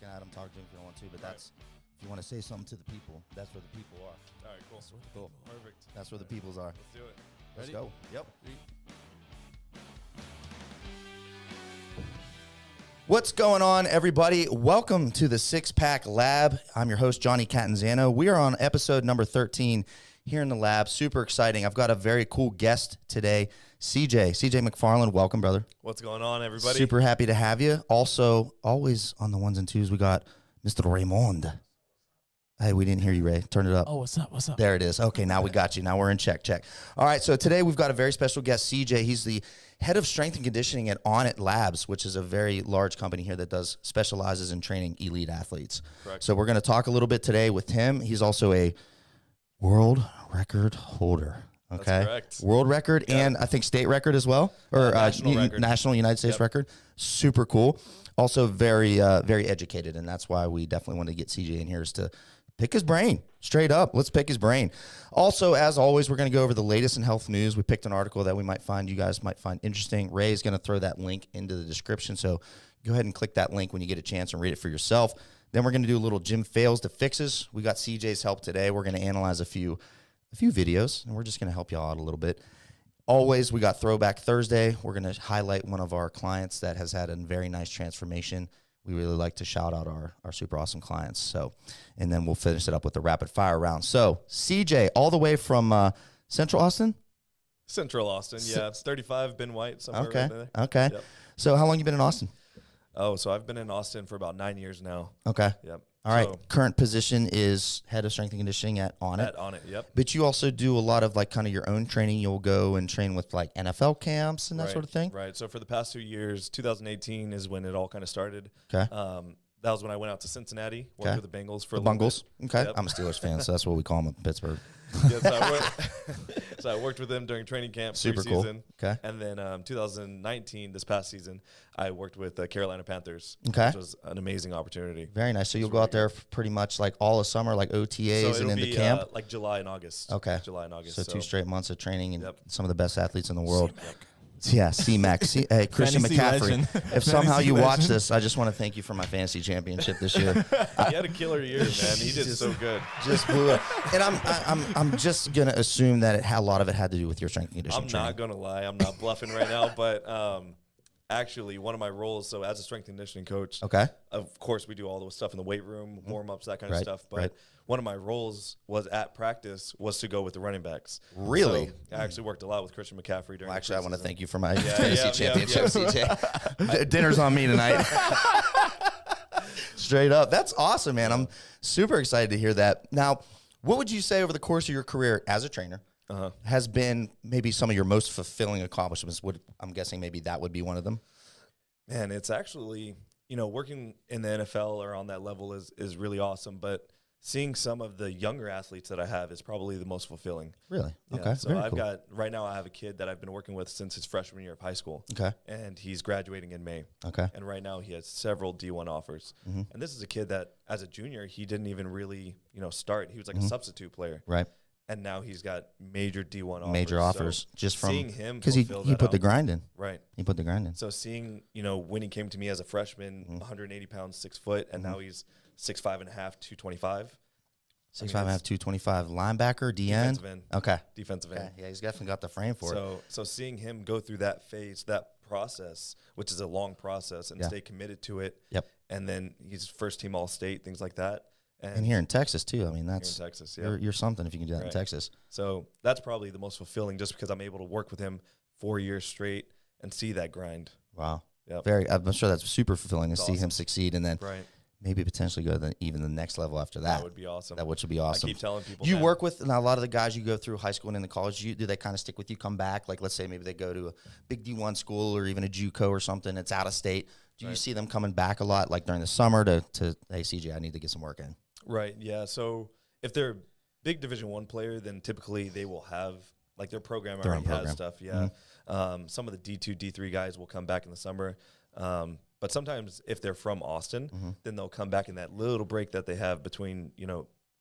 looking at them, talk to them if you don't want to, but that's, if you want to say something to the people, that's where the people are. All right, cool. Cool. Perfect. That's where the peoples are. Let's do it. Let's Ready? go. Yep. What's going on, everybody? Welcome to the SixPack Lab. I'm your host, Jonny Catanzano. We are on episode number 13 here in the lab. Super exciting. I've got a very cool guest today, CJ McFarland. Welcome, brother. What's going on, everybody? Super happy to have you. Also, always on the ones and twos, we got Mr. Raymond. Hey, we didn't hear you, Ray. Turn it up. Oh, what's up? What's up? There it is. Okay, now we got you. Now we're in check. All right, so today we've got a very special guest, CJ. He's the head of strength and conditioning at Untitled Labs, which is a very large company here that specializes in training elite athletes. Correct. So we're going to talk a little bit today with him. He's also a world record holder. Okay, That's correct. World record and I think state record as well, or national record. National United States record. Super cool. Also very educated, and that's why we definitely want to get CJ in here is to pick his brain. Straight up, let's pick his brain. Also, as always, we're going to go over the latest in health news. We picked an article that you guys might find interesting. Ray is going to throw that link into the description, so go ahead and click that link when you get a chance and read it for yourself. Then we're going to do a little gym fails to fixes. We got CJ's help today. We're going to analyze a few videos, and we're just going to help y'all out a little bit. Always, we got Throwback Thursday. We're going to highlight one of our clients that has had a very nice transformation. We really like to shout out our super awesome clients. So, and then we'll finish it up with the rapid fire round. So, CJ, all the way from Central Austin? Central Austin, yeah. It's 35, Ben White, somewhere Okay, right there. okay. Yep. So, how long you been in Austin? Oh, so I've been in Austin for about 9 years now. Okay. Yep. All right. So, Current position is head of strength and conditioning at Onnit. On it, yep. But you also do a lot of like kind of your own training. You'll go and train with like NFL camps and that sort of thing. Right. So for the past 2 years, 2018 is when it all kind of started. Okay. That was when I went out to Cincinnati, worked with the Bengals for a The little Bengals. bit. Okay. Yep. I'm a Steelers fan, so that's what we call them in Pittsburgh. Yeah, so I worked with them during training camp, Super cool. preseason. Okay. And then 2019, this past season, I worked with the Carolina Panthers, Okay. which was an amazing opportunity. Very nice. So you'll go out there for pretty much like all of summer, like OTAs and into camp? Like July and August. Okay. July and August. So 2 straight months of training and Yep. some of the best athletes in the world. Yeah, C-Mac. Hey, Christian Fantasy McCaffrey. legend. If somehow Fantasy you watch legend. this, I just want to thank you for my fantasy championship this year. He had a killer year, man. He did so good. Just blew up. And I'm just gonna assume that a lot of it had to do with your strength and conditioning I'm training. not going to lie. I'm not bluffing right now. But actually, one of my roles, so as a strength and conditioning coach, Okay. of course, we do all the stuff in the weight room, warm-ups, that kind of Right, stuff. But right. one of my roles was at practice was to go with the running backs. Really? So I actually worked a lot with Christian McCaffrey during Well, actually, I want to preseason. thank you for my fantasy yeah, championship, CJ. Dinner's on me tonight. Straight up. That's awesome, man. I'm super excited to hear that. Now, what would you say over the course of your career as a trainer has been maybe some of your most fulfilling accomplishments? I'm guessing maybe that would be one of them. Man, it's actually, working in the NFL or on that level is really awesome. But seeing some of the younger athletes that I have is probably the most fulfilling. Really? Yeah, Okay. so Very cool. right now I have a kid that I've been working with since his freshman year of high school. Okay. And he's graduating in May. Okay. And right now he has several D1 offers. And this is a kid that as a junior, he didn't even really, start. He was like a substitute player. Right. And now he's got major D1 offers. Major offers So just from seeing him because he fulfill put that the out. grind in. Right. He put the grind in. So seeing, when he came to me as a freshman, 180 pounds, 6 foot, and now he's 6'5.5", 225. 6'5.5", 225 linebacker, DN. Defensive end. Okay. Defensive Okay. end. Yeah, he's definitely got the frame for it. So seeing him go through that phase, that process, which is a long process, and stay committed to it. Yep. And then he's first team All-State, things like that. And here in Texas too. I mean, that's here in Texas, yeah. you're something if you can do that in Right. Texas. So that's probably the most fulfilling, just because I'm able to work with him 4 years straight and see that grind. Wow. Yep. I'm sure that's super fulfilling to It's see him awesome. succeed and then Right. maybe potentially go to even the next level after that. That would be awesome. Which would be awesome. I keep telling people You that. work with now a lot of the guys you go through high school and into college. Do they kind of stick with you? Come back, like let's say maybe they go to a big D1 school or even a JUCO or something. It's out of state. Do you see them coming back a lot, like during the summer to hey CJ, I need to get some work in? Right. Yeah. So if they're a big Division I player, then typically they will have like their program Their own already has program. stuff. Yeah. Some of the D2, D3 guys will come back in the summer. But sometimes if they're from Austin, then they'll come back in that little break that they have between,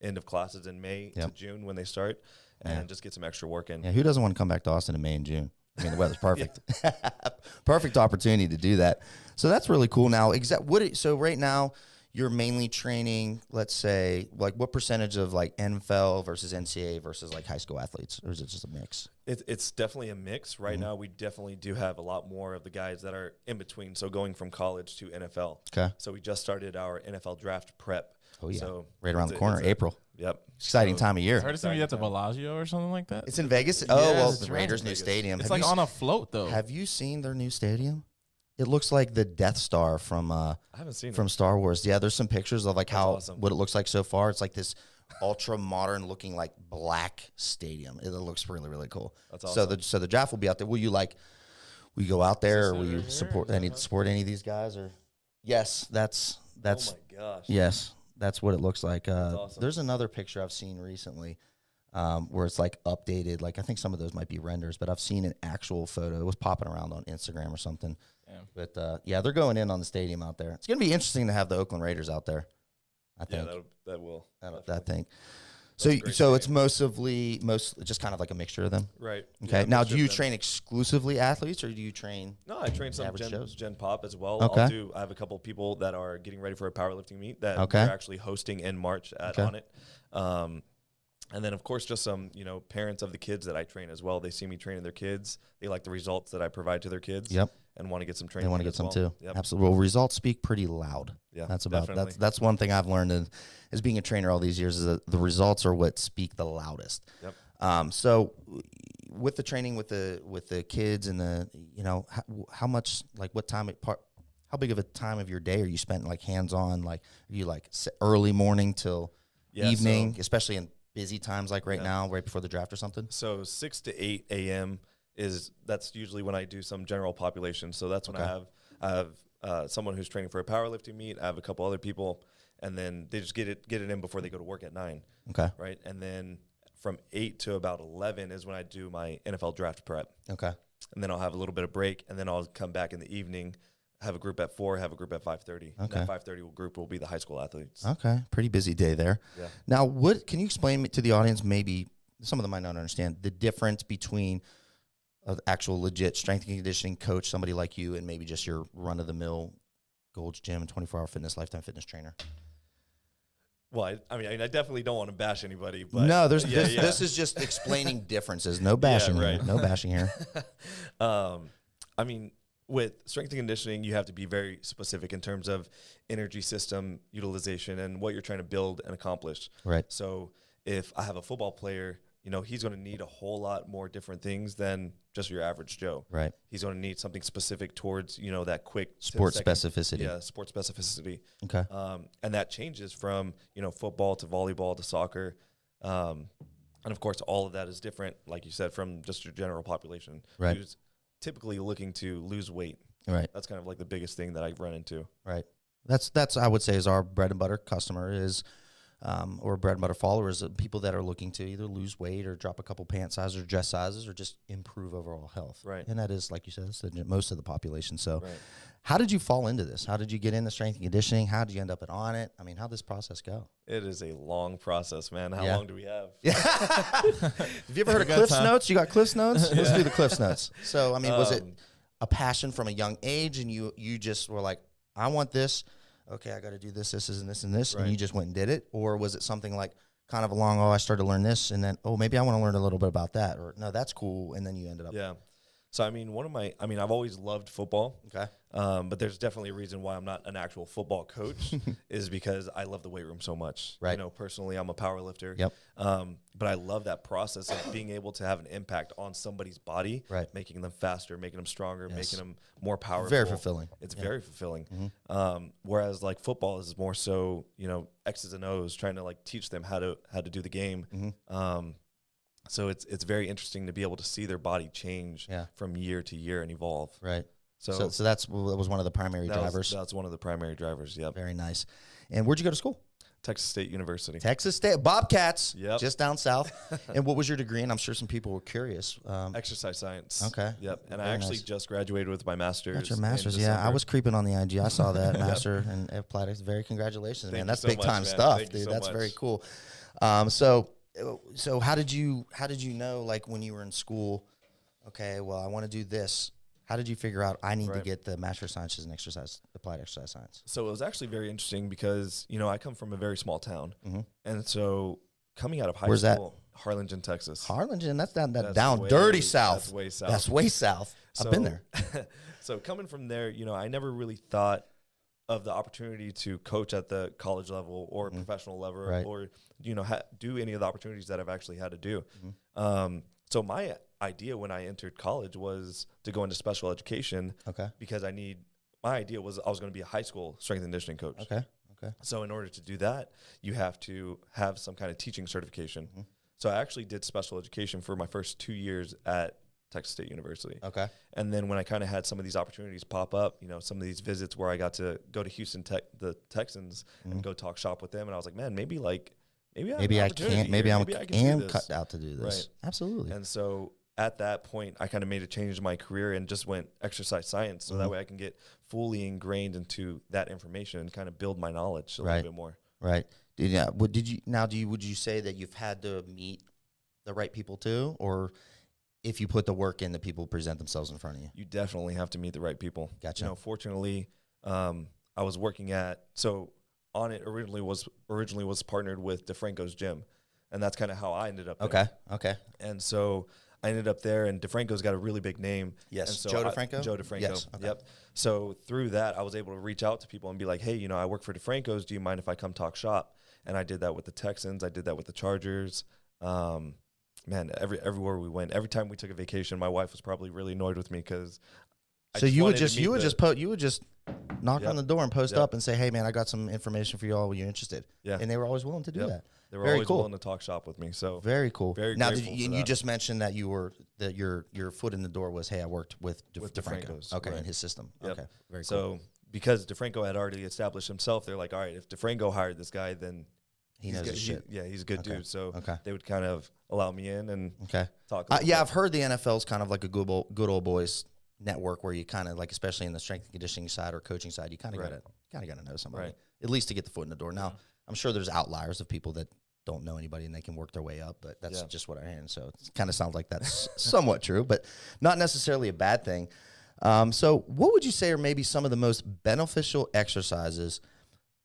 end of classes in May to June when they start and just get some extra work in. Yeah, who doesn't want to come back to Austin in May and June? I mean, the weather's perfect. Perfect opportunity to do that. So that's really cool. Now, so right now, you're mainly training, let's say, like what percentage of like NFL versus NCAA versus like high school athletes, or is it just a mix? It's definitely a mix. Right now, we definitely do have a lot more of the guys that are in between, so going from college to NFL. Okay. So we just started our NFL draft prep. Oh, yeah. So right around the corner, April. Yep. Exciting time of year. I heard it's going to be at the Bellagio or something like that. It's in Vegas? Yes, Oh, well, it's the right Raiders' in new Vegas. stadium. It's Have like you on a float, though. Have you seen their new stadium? It looks like the Death Star from I haven't seen from Star Wars. Yeah, there's some pictures of like how awesome. what it looks like so far. It's like this ultra modern looking like black stadium. It looks really, really cool. That's awesome. So the draft will be out there. Will you go out there, or will you over support here? support any of these guys? Or yes, that's Oh my gosh. yes, that's what it looks like. awesome. There's another picture I've seen recently. Where it's like updated, like I think some of those might be renders, but I've seen an actual photo. It was popping around on Instagram or something. Damn. But yeah, they're going in on the stadium out there. It's going to be interesting to have the Oakland Raiders out there. I think. Yeah, that will. I think. So great so it's stadium. most just kind of like a mixture of them. Right. Okay. Yeah, Now, mixture do you of them. train exclusively athletes, or do you train? No, I train some average shows? Gen Pop as well. Okay. I have a couple of people that are getting ready for a powerlifting meet that Okay. we're actually hosting in March at Okay. On It. And then, of course, just some, parents of the kids that I train as well. They see me training their kids. They like the results that I provide to their kids. Yep. And want to get some They training. want to in get as some well. too. Yep. Absolutely. Well, results speak pretty loud. Yeah, That's about definitely. that's one thing I've learned as being a trainer all these years is that the results are what speak the loudest. Yep. So with the training with the kids and the how much like what time how big of a time of your day are you spent like hands on, like are you like early morning till evening, especially in busy times like right now, right before the draft or something? So 6 to 8 a.m. that's usually when I do some general population. So that's when I have someone who's training for a powerlifting meet. I have a couple other people, and then they just get it in before they go to work at 9. Okay. Right, and then from 8 to about 11 is when I do my NFL draft prep. Okay. And then I'll have a little bit of break, and then I'll come back in the evening, have a group at 4, have a group at 5:30. Okay. And that 5:30 group will be the high school athletes. Okay. Pretty busy day there. Yeah. Now, can you explain to the audience, maybe some of them might not understand, the difference between an actual legit strength and conditioning coach, somebody like you, and maybe just your run-of-the-mill Gold's Gym and 24-hour fitness, lifetime fitness trainer? Well, I definitely don't want to bash anybody, but No, this is just explaining differences. No bashing right. here. No bashing here. With strength and conditioning, you have to be very specific in terms of energy system utilization and what you're trying to build and accomplish. Right. So if I have a football player, he's going to need a whole lot more different things than just your average Joe. Right. He's going to need something specific towards, that quick Sport 10-second specificity. Yeah, sport specificity. Okay. And that changes from, football to volleyball to soccer. And of course, all of that is different, like you said, from just your general population. Right. Who's typically looking to lose weight. Right. That's kind of like the biggest thing that I run into. Right. That's I would say is our bread and butter customer is, or bread and butter followers, people that are looking to either lose weight or drop a couple pant sizes or dress sizes or just improve overall health. Right. And that is, like you said, it's most of the population. So Right. how did you fall into this? How did you get into strength and conditioning? How did you end up on it? I mean, how did this process go? It is a long process, man. How Yeah. long do we have? Have you ever heard of got Cliff's time. Notes? You got Cliff's Notes? Let's do the Cliff's Notes. So, I mean, was it Um, a passion from a young age and you just were like, I want this. Okay, I got to do this, this, and this, and this. And Right. you just went and did it? Or was it something like kind of along, I started to learn this, and then, maybe I want to learn a little bit about that. Or, no, that's cool. And then you ended up. Yeah. So, I've always loved football. Okay. But there's definitely a reason why I'm not an actual football coach is because I love the weight room so much. Right. Personally, I'm a power lifter. Yep. But I love that process of being able to have an impact on somebody's body, Right. making them faster, making them stronger, Yes. making them more powerful. Very fulfilling. It's Yeah. very fulfilling. Mhm. Whereas like football is more so, X's and O's, trying to like teach them how to do the game. Mhm. So it's very interesting to be able to see their body change Yeah. from year to year and evolve. Right. So, So that was one of the primary drivers. that's one of the primary drivers. Yep. Very nice. And where'd you go to school? Texas State University. Texas State Bobcats. Yep. Just down south. And what was your degree? And I'm sure some people were curious. Exercise science. Okay. Yep. And I Very actually nice. just graduated with my master's. Got your in master's, yeah. I December. was creeping on the IG. I saw that master and applied. Very congratulations, man. Thank you That's so big much, time man. stuff, Thank you dude. so That's much. very cool. So how did you know, like when you were in school? Okay, well, I want to do this. How did you figure out I need to Right. get the Master of Sciences in Exercise, Applied Exercise Science? So it was actually very interesting because, I come from a very small town. Mm-hmm. And so coming out of high Where's that? school, Harlingen, Texas. Harlingen, that's down That's down way- dirty south. That's way south. That's way south. I've been there. So coming from there, I never really thought of the opportunity to coach at the college level or professional level, Right. or do any of the opportunities that I've actually had to do. So my idea when I entered college was to go into special education. Okay. Because my idea was I was going to be a high school strength and conditioning coach. Okay. So in order to do that, you have to have some kind of teaching certification. So I actually did special education for my first 2 years at Texas State University. Okay. And then when I kind of had some of these opportunities pop up, some of these visits where I got to go to Houston the Texans and go talk shop with them, and I was like, man, maybe I can do this. cut out to do this. Right. Absolutely. And so at that point, I kind of made a change in my career and just went exercise science, so that way I can get fully ingrained into that information and kind of build my knowledge a little bit more. Right. Would you say that you've had to meet the right people too, or if you put the work in, the people present themselves in front of you? You definitely have to meet the right people. Gotcha. Fortunately, I was working On It originally was partnered with DeFranco's gym, and that's kind of how I ended up there. Okay. And so I ended up there, and DeFranco's got a really big name. Yes. And so Joe DeFranco? Joe DeFranco. Yes. Okay. Yep. So through that, I was able to reach out to people and be like, hey, I work for DeFranco's. Do you mind if I come talk shop? And I did that with the Texans. I did that with the Chargers. Man, everywhere we went, every time we took a vacation, my wife was probably really annoyed with me because. So you would just knock on the door and post Yep. up and say, "Hey, man, I got some information for you all. Are you interested?" Yeah. And they were always willing to do Yep. that. They were Very always cool. willing to talk shop with me. So Very cool. Very now, grateful for you that. just mentioned that your foot in the door was, "Hey, I worked with DeFranco." DeFranco's, Okay, right. in his system. Yep. Okay, very cool. So because DeFranco had already established himself, they're like, all right, if DeFranco hired this guy, then He knows his shit. he's a good Okay. dude. So Okay. they would kind of allow me in and Okay. talk. A little Yeah, bit. I've heard the NFL's kind of like a good old boys network where you kind of like, especially in the strength and conditioning side or coaching side, you kind of Right. gotta know somebody Right. at least to get the foot in the door. Now, I'm sure there's outliers of people that don't know anybody and they can work their way up, but that's Yeah. just what I hear. So it kind of sounds like that's somewhat true, but not necessarily a bad thing. So what would you say are maybe some of the most beneficial exercises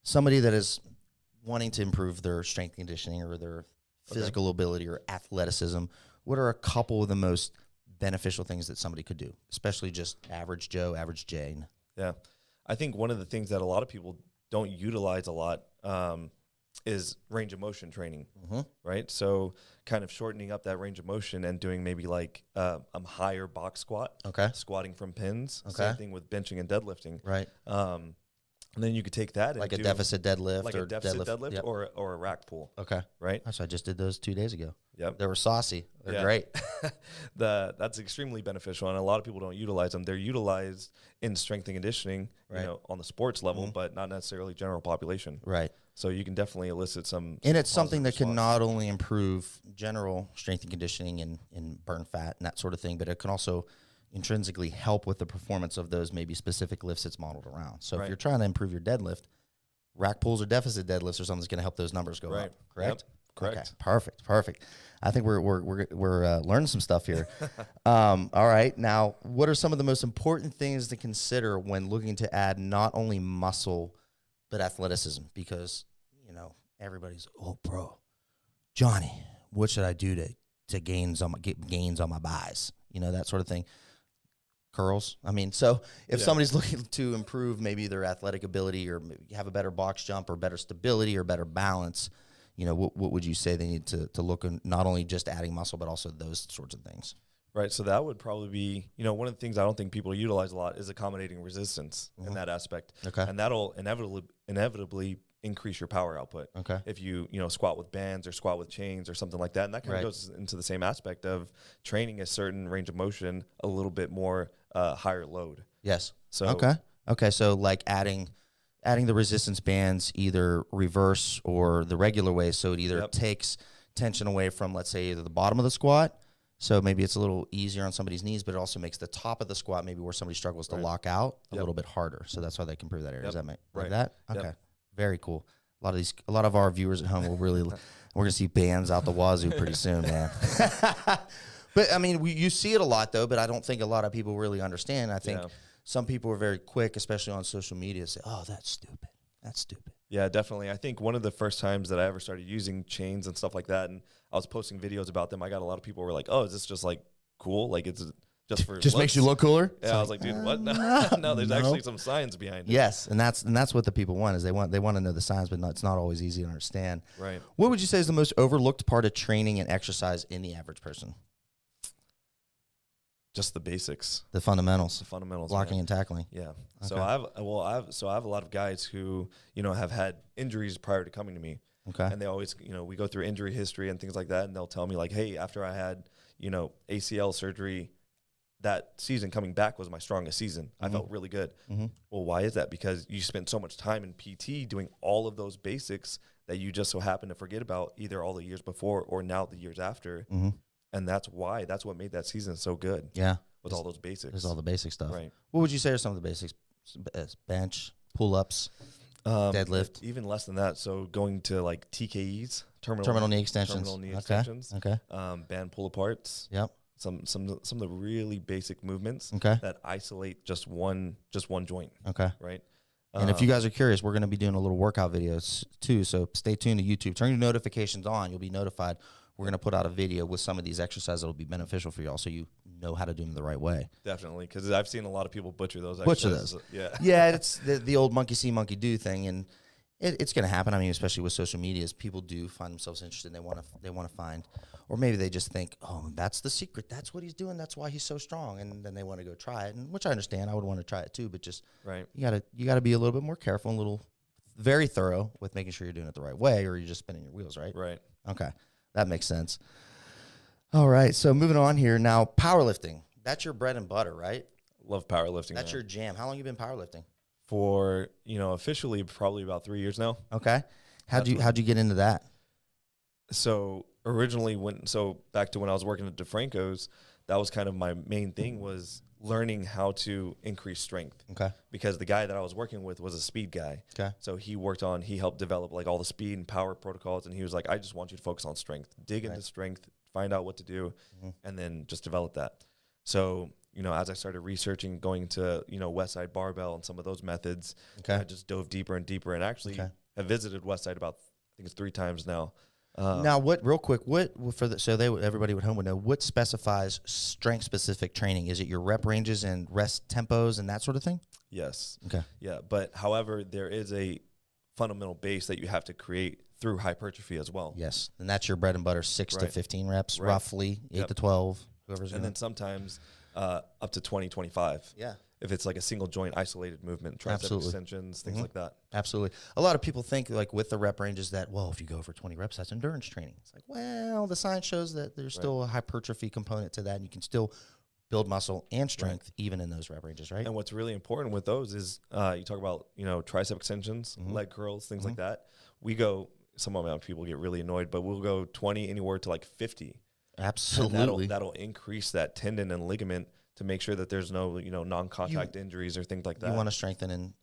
somebody that is wanting to improve their strength conditioning or their physical ability or athleticism? What are a couple of the most beneficial things that somebody could do, especially just average Joe, average Jane? Yeah. I think one of the things that a lot of people don't utilize a lot is range of motion training, right? So kind of shortening up that range of motion and doing maybe like a higher box squat, Okay. squatting from pins. Okay. Same thing with benching and deadlifting. Right. And then you could take that Like and a do deficit deadlift like or a deficit deadlift Yep. or a rack pull, Okay. right? Actually, I just did those 2 days ago. Yep. They were saucy. They're Yeah. great. That's extremely beneficial, and a lot of people don't utilize them. They're utilized in strength and conditioning, Right. on the sports level, but not necessarily general population. Right. So you can definitely elicit some. And it's something that positive can response. not only improve general strength and conditioning and burn fat and that sort of thing, but it can also intrinsically help with the performance of those maybe specific lifts it's modeled around. So if Right. you're trying to improve your deadlift, rack pulls or deficit deadlifts or something that's going to help those numbers go Right. up. Correct? Yep. Correct. Okay. Perfect. I think we're learning some stuff here. All right. Now, what are some of the most important things to consider when looking to add not only muscle but athleticism? Because everybody's, oh, bro, Johnny, what should I do to get gains on my buys? That sort of thing. Curls. I mean, so if somebody's looking to improve maybe their athletic ability or have a better box jump or better stability or better balance, what would you say they need to look at, not only just adding muscle, but also those sorts of things? Right. So that would probably be, one of the things I don't think people utilize a lot is accommodating resistance in that aspect. Okay. And that'll inevitably increase your power output. Okay. If you, squat with bands or squat with chains or something like that. And that kind of Right. goes into the same aspect of training a certain range of motion a little bit more higher load. Yes. So Okay. So like adding the resistance bands either reverse or the regular way. So it either Yep. takes tension away from, let's say, either the bottom of the squat. So maybe it's a little easier on somebody's knees, but it also makes the top of the squat, maybe where somebody struggles to Right. lock out, a Yep. little bit harder. So that's why they can improve that area. Does Yep. that make Right. like that? Yep. Okay. Very cool. A lot of our viewers at home will really, we're going to see bands out the wazoo pretty soon, man. But I mean, you see it a lot though, but I don't think a lot of people really understand. I think Yeah. some people are very quick, especially on social media, to say, oh, that's stupid. That's stupid. Yeah, definitely. I think one of the first times that I ever started using chains and stuff like that, and I was posting videos about them, I got a lot of people who were like, oh, is this just like cool? Like it's just for Just makes you look cooler. Yeah, I was like, dude, what? No, there's actually some science behind it. Yes, and that's what the people want is they want to know the science, but it's not always easy to understand. Right. What would you say is the most overlooked part of training and exercise in the average person? Just the basics, The fundamentals, the fundamentals, blocking man. and tackling. Yeah. So Okay. I have a lot of guys who, have had injuries prior to coming to me. Okay. And they always, we go through injury history and things like that, and they'll tell me like, hey, after I had, ACL surgery, that season coming back was my strongest season. I felt really good. Well, why is that? Because you spent so much time in PT doing all of those basics that you just so happen to forget about either all the years before or now the years after. And that's what made that season so good. Yeah. Was all those basics. There's all the basic stuff. Right. What would you say are some of the basics? Bench, pull-ups, deadlift. Even less than that. So going to like TKEs, terminal knee extensions. terminal knee Okay. extensions, Okay. band pull aparts. Yep. Some of the really basic movements Okay. that isolate just one joint, Okay. right? And if you guys are curious, we're going to be doing a little workout videos too. So stay tuned to YouTube. Turn your notifications on. You'll be notified. We're going to put out a video with some of these exercises that will be beneficial for y'all, so you know how to do them the right way. Definitely, because I've seen a lot of people butcher those. Butcher exercises. Yeah. Yeah, it's the old monkey see, monkey do thing, and it's going to happen. I mean, especially with social media, is people do find themselves interested. And they want to find, or maybe they just think, oh, that's the secret. That's what he's doing. That's why he's so strong, and then they want to go try it. And which I understand. I would want to try it too, but just Right. you gotta be a little bit more careful and very thorough with making sure you're doing it the right way, or you're just spinning your wheels, right? Right. Okay, that makes sense. All right, so moving on here now, powerlifting. That's your bread and butter, right? Love powerlifting. That's man. your jam. How long you been powerlifting? For officially probably about 3 years now. Okay, how'd you get into that? So originally back to when I was working at DeFranco's, that was kind of my main thing was learning how to increase strength. Okay, Because the guy that I was working with was a speed guy. okay, So he helped develop like all the speed and power protocols. And he was like, I just want you to focus on strength, dig into strength, find out what to do, and then just develop that. So, as I started researching, going to, Westside Barbell and some of those methods, okay. I just dove deeper and deeper and actually have visited Westside about, I think it's 3 times now. Now, everybody at home would know, what specifies strength-specific training? Is it your rep ranges and rest tempos and that sort of thing? Yes. Okay. Yeah. But however, there is a fundamental base that you have to create through hypertrophy as well. Yes, and that's your bread and butter, 6 to Right. 15 reps, Right. roughly, 8 to 12, whoever's And going then sometimes up to 20, 25. Yeah. If it's like a single joint isolated movement, tricep Absolutely. extensions, things like that. Absolutely. A lot of people think, like, with the rep ranges that, well, if you go for 20 reps, that's endurance training. It's like, well, the science shows that there's still a hypertrophy component to that, and you can still build muscle and strength even in those rep ranges, right? And what's really important with those is you talk about, tricep extensions, leg curls, things like that. We go, some of my people get really annoyed, but we'll go 20 anywhere to like 50. Absolutely. And that'll increase that tendon and ligament to make sure that there's no, non-contact injuries or things like that. You want to strengthen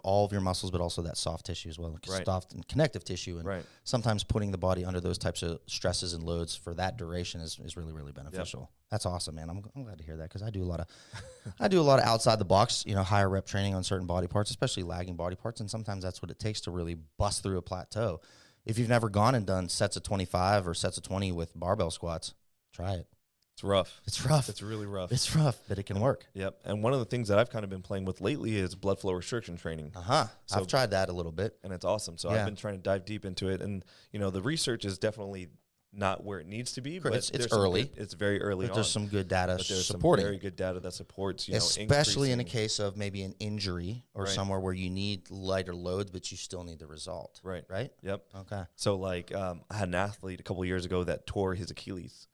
all of your muscles, but also that soft tissue as well, Right. soft and connective tissue. And Right. sometimes putting the body under those types of stresses and loads for that duration is really, really beneficial. That's awesome, man. I'm glad to hear that, because I do a lot of outside the box, higher rep training on certain body parts, especially lagging body parts, and sometimes that's what it takes to really bust through a plateau. If you've never gone and done sets of 25 or sets of 20 with barbell squats, try it. It's rough. It's rough. It's really rough. It's rough, but it can work. Yep. And one of the things that I've kind of been playing with lately is blood flow restriction training. So- I've tried that a little bit. And it's awesome. So Yeah. I've been trying to dive deep into it. And, the research is definitely not where it needs to be. But It's there's some early. it's very early But on. there's some good data But there's supporting some very good data that supports, especially in a increasing- case of maybe an injury or Right. somewhere where you need lighter loads, but you still need the result. Right. Right? Yep. Okay. So like I had an athlete a couple of years ago that tore his Achilles.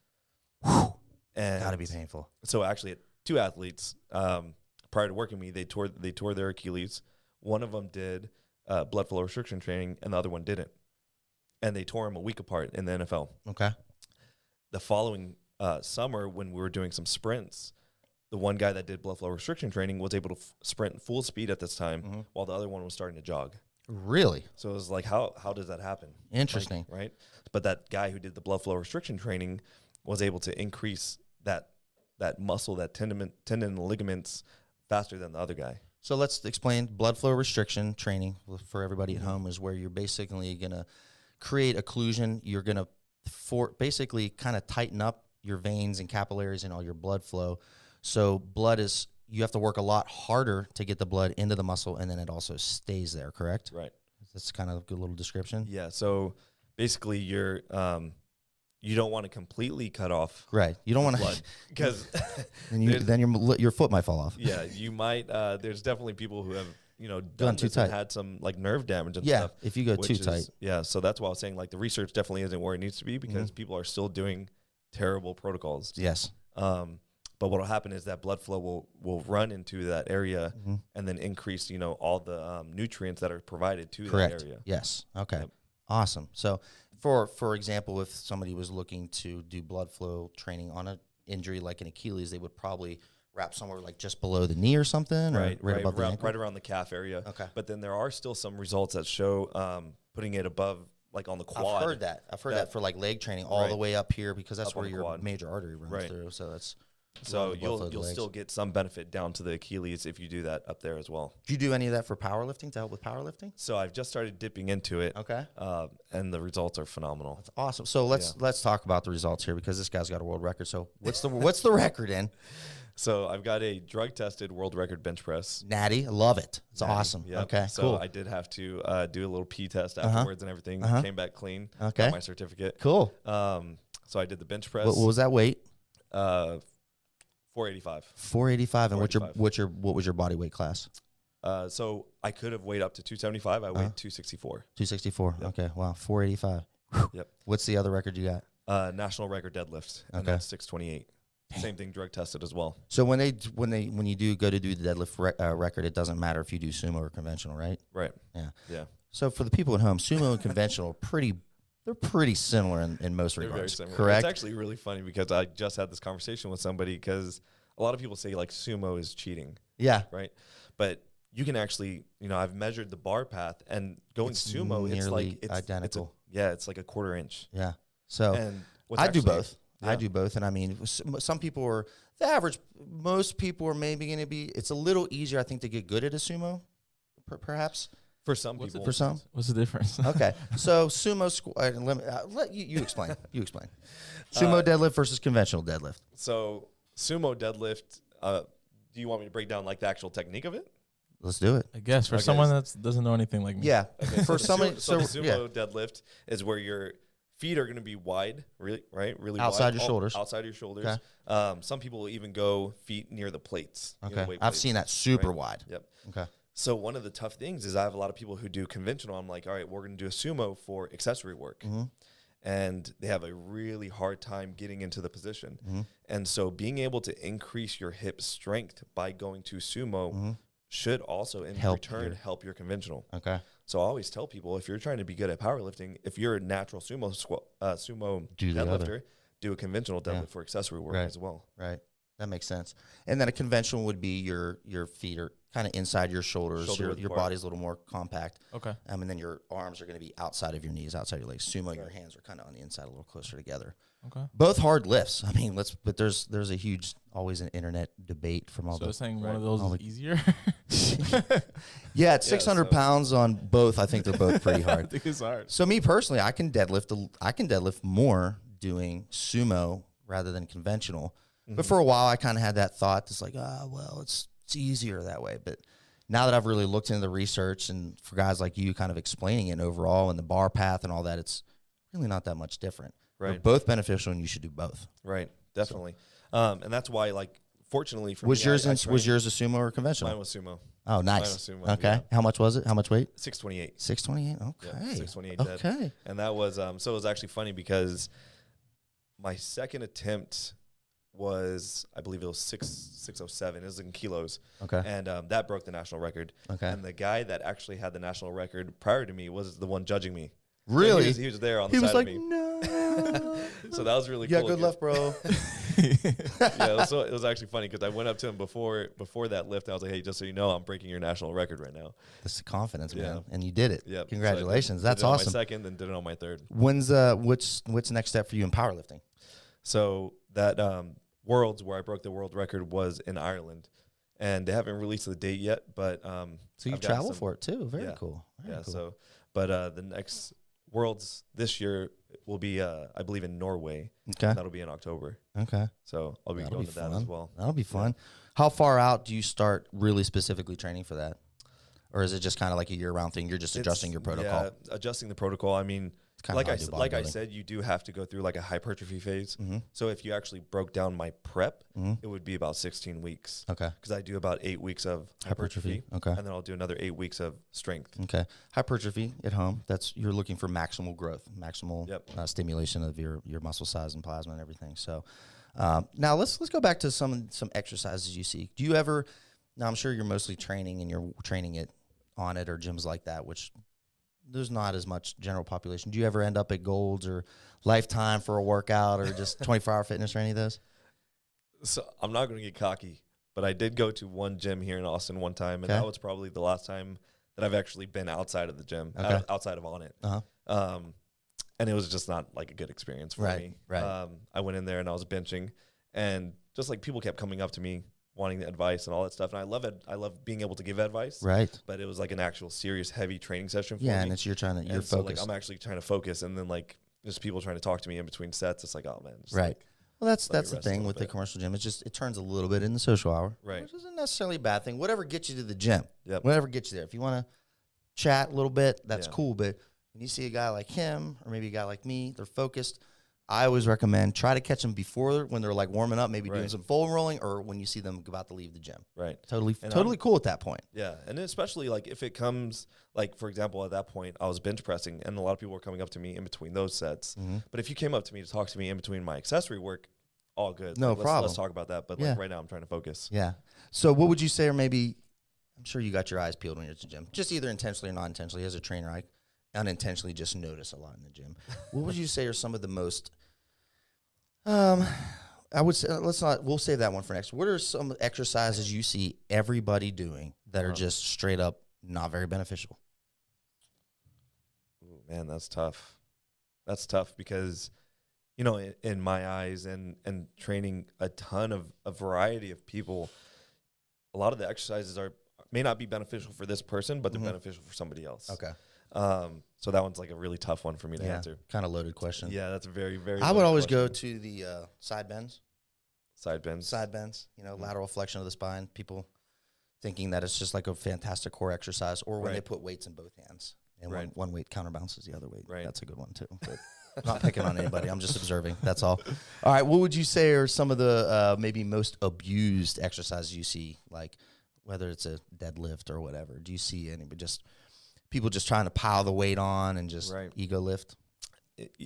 And Gotta be painful. So actually, 2 athletes prior to working with me, they tore their Achilles. One of them did blood flow restriction training, and the other one didn't. And they tore them a week apart in the NFL. Okay. The following summer, when we were doing some sprints, the one guy that did blood flow restriction training was able to sprint full speed at this time, while the other one was starting to jog. Really? So it was like, how does that happen? Interesting. Like, right? But that guy who did the blood flow restriction training was able to increase that muscle, that tendon and ligaments faster than the other guy. So let's explain blood flow restriction training for everybody at home is where you're basically going to create occlusion. You're going to basically kind of tighten up your veins and capillaries and all your blood flow. So you have to work a lot harder to get the blood into the muscle, and then it also stays there, correct? Right. That's kind of a good little description. Yeah. So basically you don't want to completely cut off. Right. You don't want to, because then your foot might fall off. Yeah. You might, there's definitely people who have, Done too tight. had some like nerve damage and yeah, stuff. if you go too tight. Yeah. So that's why I was saying like the research definitely isn't where it needs to be because people are still doing terrible protocols. Yes. But what will happen is that blood flow will run into that area and then increase, all the nutrients that are provided to that area. Yes. Okay. Yep. Awesome. So for example, if somebody was looking to do blood flow training on an injury like an Achilles, they would probably wrap somewhere like just below the knee or something, right above the ankle? Right around the calf area. Okay. But then there are still some results that show putting it above, like on the quad. I've heard that for like leg training all the way up here because that's up where your quad. major artery runs through. So that's so you'll still get some benefit down to the Achilles if you do that up there as well. Do you do any of that for powerlifting to help with powerlifting? So I've just started dipping into it. Okay. And the results are phenomenal. That's awesome. So let's talk about the results here because this guy's got a world record. So what's the record in? So I've got a drug-tested world record bench press. Natty, I love it. It's Natty, awesome. Yep. Okay, so cool. I did have to do a little P test afterwards and everything. Came back clean. Okay. Got my certificate. Cool. So I did the bench press. What was that weight? 485. 485. And 485. what was your body weight class? So I could have weighed up to 275. I weighed 264. 264. Yep. Okay. Wow. 485. Yep. What's the other record you got? National record deadlift. And Okay. that's 628. Same thing, drug tested as well. So when you do go to do the deadlift record, it doesn't matter if you do sumo or conventional, right? Right. Yeah. Yeah. So for the people at home, sumo and conventional they're pretty similar in most They're regards. very similar. Correct. It's actually really funny because I just had this conversation with somebody because a lot of people say like sumo is cheating, Yeah. right? But you can actually, I've measured the bar path and going It's sumo, it's nearly like identical. It's like a quarter inch. Yeah. So And I do both. Yeah. I do both. And I mean, some people are the average. Most people are maybe going to be. It's a little easier, I think, to get good at a sumo, perhaps. For some people. For some. What's the difference? Okay. So sumo squat. Let you explain. You explain. Sumo deadlift versus conventional deadlift. So sumo deadlift. Do you want me to break down like the actual technique of it? Let's do it. I guess for Okay. someone that doesn't know anything like me. Yeah. Okay, For the somebody. the sumo deadlift is where your feet are going to be wide, really Outside wide, your shoulders. Outside your shoulders. Okay. Some people will even go feet near the plates. near the Okay. weight I've plates, seen that super right? wide. Yep. Okay. So one of the tough things is I have a lot of people who do conventional. I'm like, all right, we're going to do a sumo for accessory work. And they have a really hard time getting into the position. And so being able to increase your hip strength by going to sumo should also in return help your conventional. Okay. So I always tell people, if you're trying to be good at powerlifting, if you're a natural sumo Do the other. deadlifter, do a conventional deadlift for accessory work as well. Right. That makes sense. And then a conventional would be your feet are kind of inside your shoulders. Shoulder width Your apart. body's a little more compact. Okay. And then your arms are going to be outside of your knees, outside your legs. Sumo, your hands are kind of on the inside, a little closer together. Okay. Both hard lifts. I mean, but there's a huge, always an internet debate from all So the. saying one of those is easier. Yeah, it's 600 pounds on both. I think they're both pretty I hard. think it's hard. So me personally, I can deadlift more doing sumo rather than conventional. But for a while, I kind of had that thought. It's like, well, it's easier that way. But now that I've really looked into the research and for guys like you kind of explaining it overall and the bar path and all that, it's really not that much different. Right. They're both beneficial and you should do both. Right. Definitely. And that's why, like, fortunately for Was me, yours I was yours a sumo or conventional? Mine was sumo. Oh, nice. Mine was sumo, Okay. yeah. How much was it? How much weight? 628. 628. Okay. Yeah, 628 dead. Okay. And that was, so it was actually funny because my second attempt was, I believe it was 607. It was in kilos. Okay. And that broke the national record. Okay. And the guy that actually had the national record prior to me was the one judging me. Really? He was there on the He was side like, of me. no. So that was really Yeah, cool. good luck, bro. Yeah, so it was actually funny because I went up to him before that lift. And I was like, hey, just so you know, I'm breaking your national record right now. That's the confidence, Yeah. man. And you did it. Yeah. Congratulations. So That's did it on awesome. my second, then did it on my third. What's next step for you in powerlifting? So that Worlds where I broke the world record was in Ireland, and they haven't released the date yet. But so you travel for it too. Very cool. Very cool. So, but the next Worlds this year will be, I believe, in Norway. Okay, that'll be in October. Okay, so I'll be going to that as well. That'll be fun. Yeah. How far out do you start really specifically training for that, or is it just kind of like a year-round thing? You're just adjusting your protocol. Yeah, adjusting the protocol. I mean, like I said, you do have to go through like a hypertrophy phase. Mm-hmm. So if you actually broke down my prep, it would be about 16 weeks. Okay. Because I do about 8 weeks of hypertrophy. Okay. And then I'll do another 8 weeks of strength. Okay. Hypertrophy at home. You're looking for maximal growth, maximal stimulation of your muscle size and plasma and everything. So now let's go back to some exercises you see. Do you ever? Now I'm sure you're mostly training and you're training it on it or gyms like that, which there's not as much general population. Do you ever end up at Gold's or Lifetime for a workout or just 24-hour fitness or any of those? So I'm not going to get cocky, but I did go to one gym here in Austin one time, and that was probably the last time that I've actually been outside of the gym, outside of On It. Uh-huh. And it was just not like a good experience for me. Right. I went in there and I was benching, and just like people kept coming up to me wanting advice and all that stuff. And I love it. I love being able to give advice. Right. But it was like an actual serious heavy training session for me. Yeah, and you're focused. So like I'm actually trying to focus, and then like just people trying to talk to me in between sets. It's like, oh man. Right. Well, that's the thing with the commercial gym. It turns a little bit in the social hour. Right. Which isn't necessarily a bad thing. Whatever gets you to the gym. Yep. Whatever gets you there. If you want to chat a little bit, that's cool. But when you see a guy like him or maybe a guy like me, they're focused. I always recommend try to catch them before when they're like warming up, maybe doing some foam rolling, or when you see them about to leave the gym. Right. Totally cool at that point. Yeah. And especially like if it comes, like for example, at that point I was bench pressing and a lot of people were coming up to me in between those sets. Mm-hmm. But if you came up to me to talk to me in between my accessory work, all good. No problem. Let's talk about that. But like right now I'm trying to focus. Yeah. So what would you say, or maybe, I'm sure you got your eyes peeled when you're at the gym, just either intentionally or not intentionally. As a trainer, I unintentionally just notice a lot in the gym. What would you say are some of the most, I would say, we'll save that one for next. What are some exercises you see everybody doing that are just straight up not very beneficial? Ooh, man, that's tough. That's tough because, you know, in my eyes and training a ton of a variety of people, a lot of the exercises may not be beneficial for this person, but they're beneficial for somebody else. Okay. So that one's like a really tough one for me to answer. Kind of loaded question. Yeah, that's a very, very I would always go to the side bends. Side bends. You know, lateral flexion of the spine. People thinking that it's just like a fantastic core exercise, or when they put weights in both hands and one weight counterbalances the other weight. Right. That's a good one too. But I'm not picking on anybody. I'm just observing. That's all. All right. What would you say are some of the maybe most abused exercises you see, like whether it's a deadlift or whatever? Do you see any, but just people just trying to pile the weight on and just ego lift?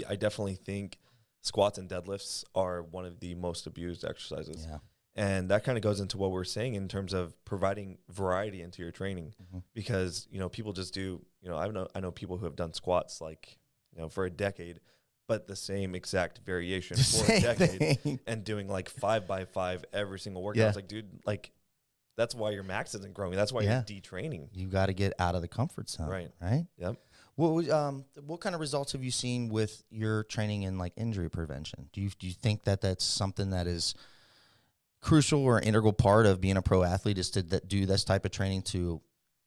I definitely think squats and deadlifts are one of the most abused exercises. Yeah. And that kind of goes into what we're saying in terms of providing variety into your training, because, you know, people just do, you know, I know people who have done squats like, you know, for a decade, but the same exact variation for a decade and doing like 5x5 every single workout. It's like, dude, like, that's why your max isn't growing. That's why you're detraining. You got to get out of the comfort zone. Right. Yep. What kind of results have you seen with your training in like injury prevention? Do you think that that's something that is crucial or an integral part of being a pro athlete, is to do this type of training to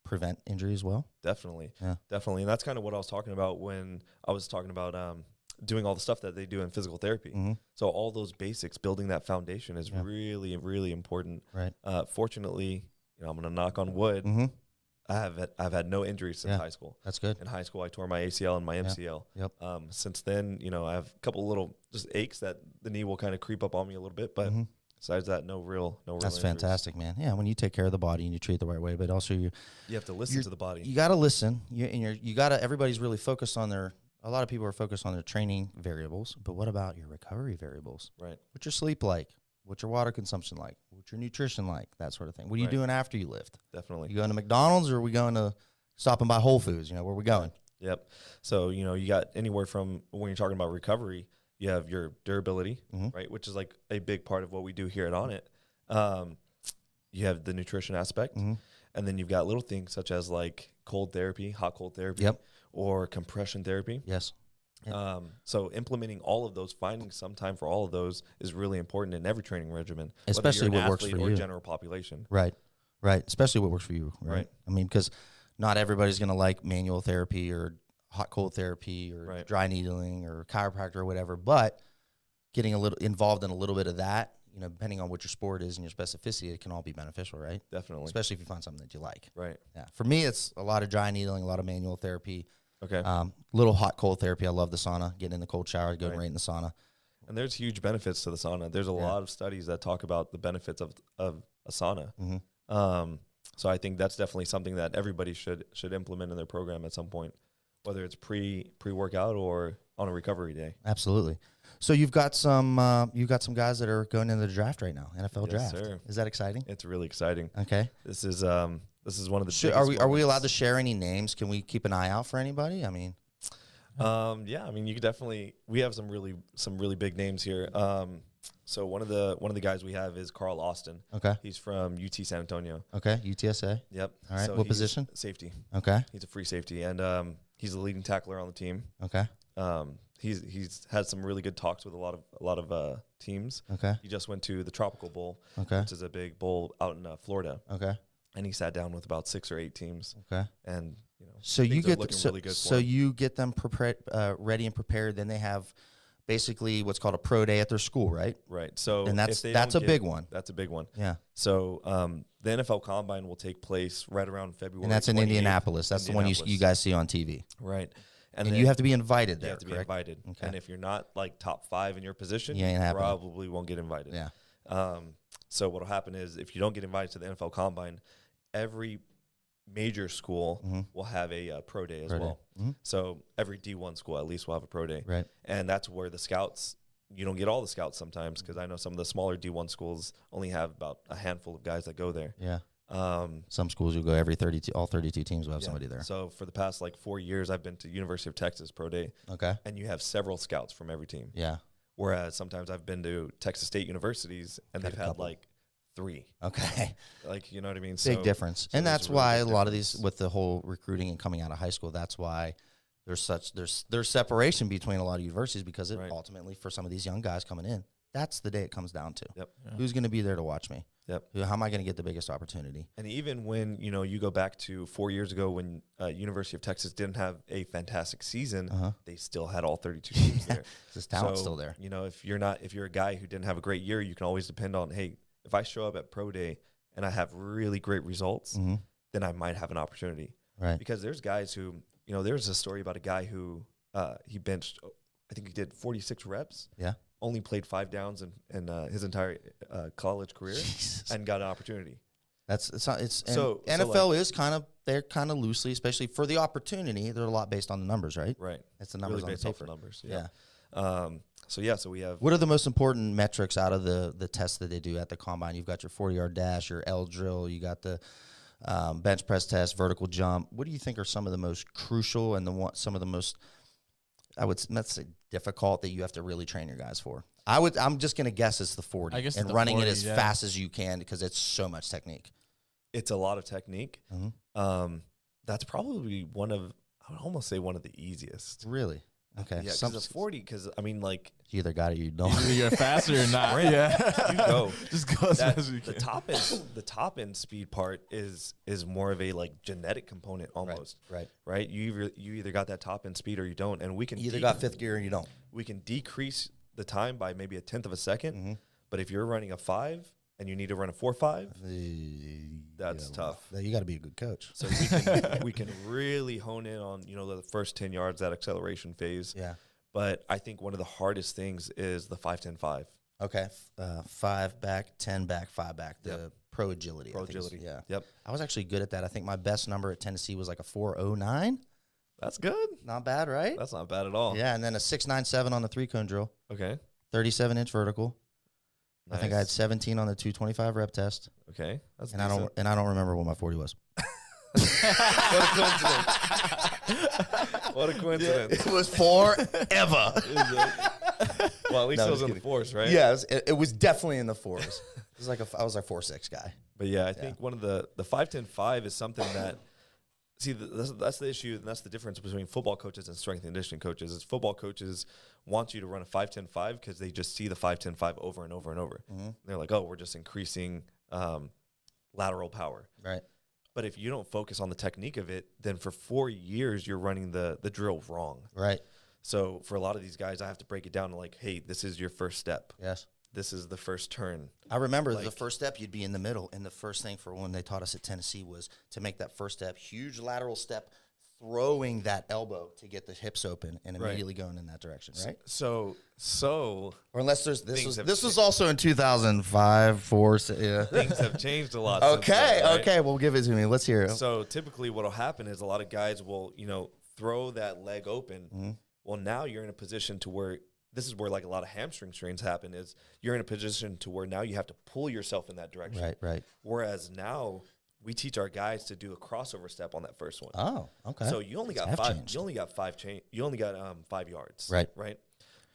prevent injury as well? Definitely. Definitely. And that's kind of what I was talking about when I was talking about doing all the stuff that they do in physical therapy. So all those basics, building that foundation is really, really important. Right. Fortunately, you know, I'm going to knock on wood. I've had no injuries since high school. That's good. In high school, I tore my ACL and my MCL. Yep. Since then, you know, I have a couple little just aches that the knee will kind of creep up on me a little bit, but besides that, no real That's injuries. fantastic, man. Yeah, when you take care of the body and you treat it the right way, but also you have to listen to the body. You got to listen. You got to. Everybody's really focused on their. A lot of people are focused on their training variables, but what about your recovery variables? Right. What's your sleep like? What's your water consumption like? What's your nutrition like? That sort of thing. What are you doing after you lift? Definitely. You going to McDonald's, or are we going to stopping by Whole Foods? You know, where are we going? Yep. So, you know, you got anywhere from, when you're talking about recovery, you have your durability, right, which is like a big part of what we do here at On It. You have the nutrition aspect, and then you've got little things such as like cold therapy, hot cold therapy, or compression therapy. Yes. So implementing all of those, finding some time for all of those is really important in every training regimen, especially whether you're what an works athlete for or you. general population. Right. Especially what works for you. Right. I mean, because not everybody's going to like manual therapy or hot cold therapy or dry needling or chiropractor or whatever, but getting a little involved in a little bit of that, you know, depending on what your sport is and your specificity, it can all be beneficial, right? Definitely. Especially if you find something that you like. Right. Yeah. For me, it's a lot of dry needling, a lot of manual therapy. Okay. Little hot cold therapy. I love the sauna, getting in the cold shower, going right in the sauna. And there's huge benefits to the sauna. There's a lot of studies that talk about the benefits of a sauna. So I think that's definitely something that everybody should implement in their program at some point, whether it's pre-workout or on a recovery day. Absolutely. So you've got some guys that are going into the draft right now, NFL draft. Sir. Is that exciting? It's really exciting. Okay. This is one of the are we allowed to share any names? Can we keep an eye out for anybody? I mean, yeah, I mean, you could definitely. We have some really big names here. So one of the guys we have is Carl Austin. Okay. He's from UT San Antonio. Okay. UTSA. Yep. All right. So what position? Safety. Okay. He's a free safety, and he's the leading tackler on the team. Okay. He's had some really good talks with a lot of teams. Okay. He just went to the Tropical Bowl. Okay. Which is a big bowl out in Florida. Okay. And he sat down with about 6 or 8 teams. Okay. And so you get really good so you get them ready and prepared. Then they have basically what's called a pro day at their school, right? Right. So and that's a big one. That's a big one. Yeah. So the NFL Combine will take place right around February. And that's in Indianapolis. That's the one you guys see on TV. Right. And you have to be invited there. You have to be invited. Okay. And if you're not like top 5 in your position, you probably won't get invited. Yeah. So what'll happen is if you don't get invited to the NFL Combine, every major school will have a pro day as well. So every D1 school at least will have a pro day. Right. And that's where the scouts, you don't get all the scouts sometimes, because I know some of the smaller D1 schools only have about a handful of guys that go there. Yeah. Some schools you go all 32 teams will have somebody there. So for the past 4 years, I've been to University of Texas pro day. Okay. And you have several scouts from every team. Yeah. Whereas sometimes I've been to Texas State universities and they've had 3. Okay. You know what I mean? Big difference. So and that's really why a lot of these, with the whole recruiting and coming out of high school, that's why there's separation between a lot of universities, because it ultimately, for some of these young guys coming in, that's the day it comes down to. Yep. Yeah. Who's going to be there to watch me? Yep. How am I going to get the biggest opportunity? And even when, you go back to 4 years ago when University of Texas didn't have a fantastic season, they still had all 32 teams there. This talent's still there. If you're a guy who didn't have a great year, you can always depend on, hey, if I show up at pro day and I have really great results, then I might have an opportunity. Right. Because there's guys who, there's a story about a guy who he benched, I think he did 46 reps. Yeah. Only played 5 downs in his entire college career. Jesus. And got an opportunity. NFL is they're kind of loosely, especially for the opportunity. They're a lot based on the numbers, right? Right. It's the numbers really on the paper. The numbers. Yeah. So we have. What are the most important metrics out of the tests that they do at the combine? You've got your 40-yard dash, your L drill, you got the bench press test, vertical jump. What do you think are some of the most crucial and some of the most, let's say, difficult that you have to really train your guys for? I'm just gonna guess it's the 40. I guess and running 40, it as fast as you can, because it's so much technique. It's a lot of technique. That's probably I would almost say one of the easiest. Really? Okay. Yeah, because it's 40. Because you either got it or you don't. Either you're faster or not. Yeah, you go. Just go as fast as you can. The top end speed part is more of a genetic component almost. Right. You either got that top end speed or you don't, and we can either got 5th gear or you don't. We can decrease the time by maybe 1/10 of a second, but if you're running a 5 and you need to run a 4.5, that's tough. You got to be a good coach. So we can really hone in on the first 10 yards, that acceleration phase. Yeah. But I think one of the hardest things is the 5-10-5. Okay, 5 back, 10 back, 5 back. The pro agility. Yeah. Yep. I was actually good at that. I think my best number at Tennessee was like a 4.09. That's good. Not bad, right? That's not bad at all. Yeah, and then a 6.97 on the 3-cone drill. Okay. 37-inch vertical. Nice. I think I had 17 on the 225 rep test. Okay, that's and I don't remember what my 40 was. What a coincidence! What a coincidence! Yeah, it was forever. Well, at least it was in the 4s, right? Yeah, it was definitely in the 4s. I was like 4.6 guy. But yeah, I think one of the 5-10-5 is something that See, that's the issue, and that's the difference between football coaches and strength and conditioning coaches. Is football coaches want you to run a 5-10-5 because they just see the 5-10-5 over and over and over. Mm-hmm. They're like, oh, we're just increasing lateral power. Right. But if you don't focus on the technique of it, then for 4 years you're running the drill wrong. Right. So for a lot of these guys, I have to break it down to like, hey, this is your first step. Yes. This is the first turn. I remember the first step, you'd be in the middle. And the first thing for when they taught us at Tennessee was to make that first step, huge lateral step, throwing that elbow to get the hips open and immediately going in that direction, right? So or unless there's this was also in 2005, 4, yeah. Things have changed a lot. Okay, then, right? okay, well, give it to me. Let's hear it. So typically what will happen is a lot of guys will, throw that leg open. Mm-hmm. Well, now you're in a position to where this is where like a lot of hamstring strains happen is you're in a position to where now you have to pull yourself in that direction. Right. Whereas now we teach our guys to do a crossover step on that first one. Oh, okay. So you only got five. You only got 5 yards. Right.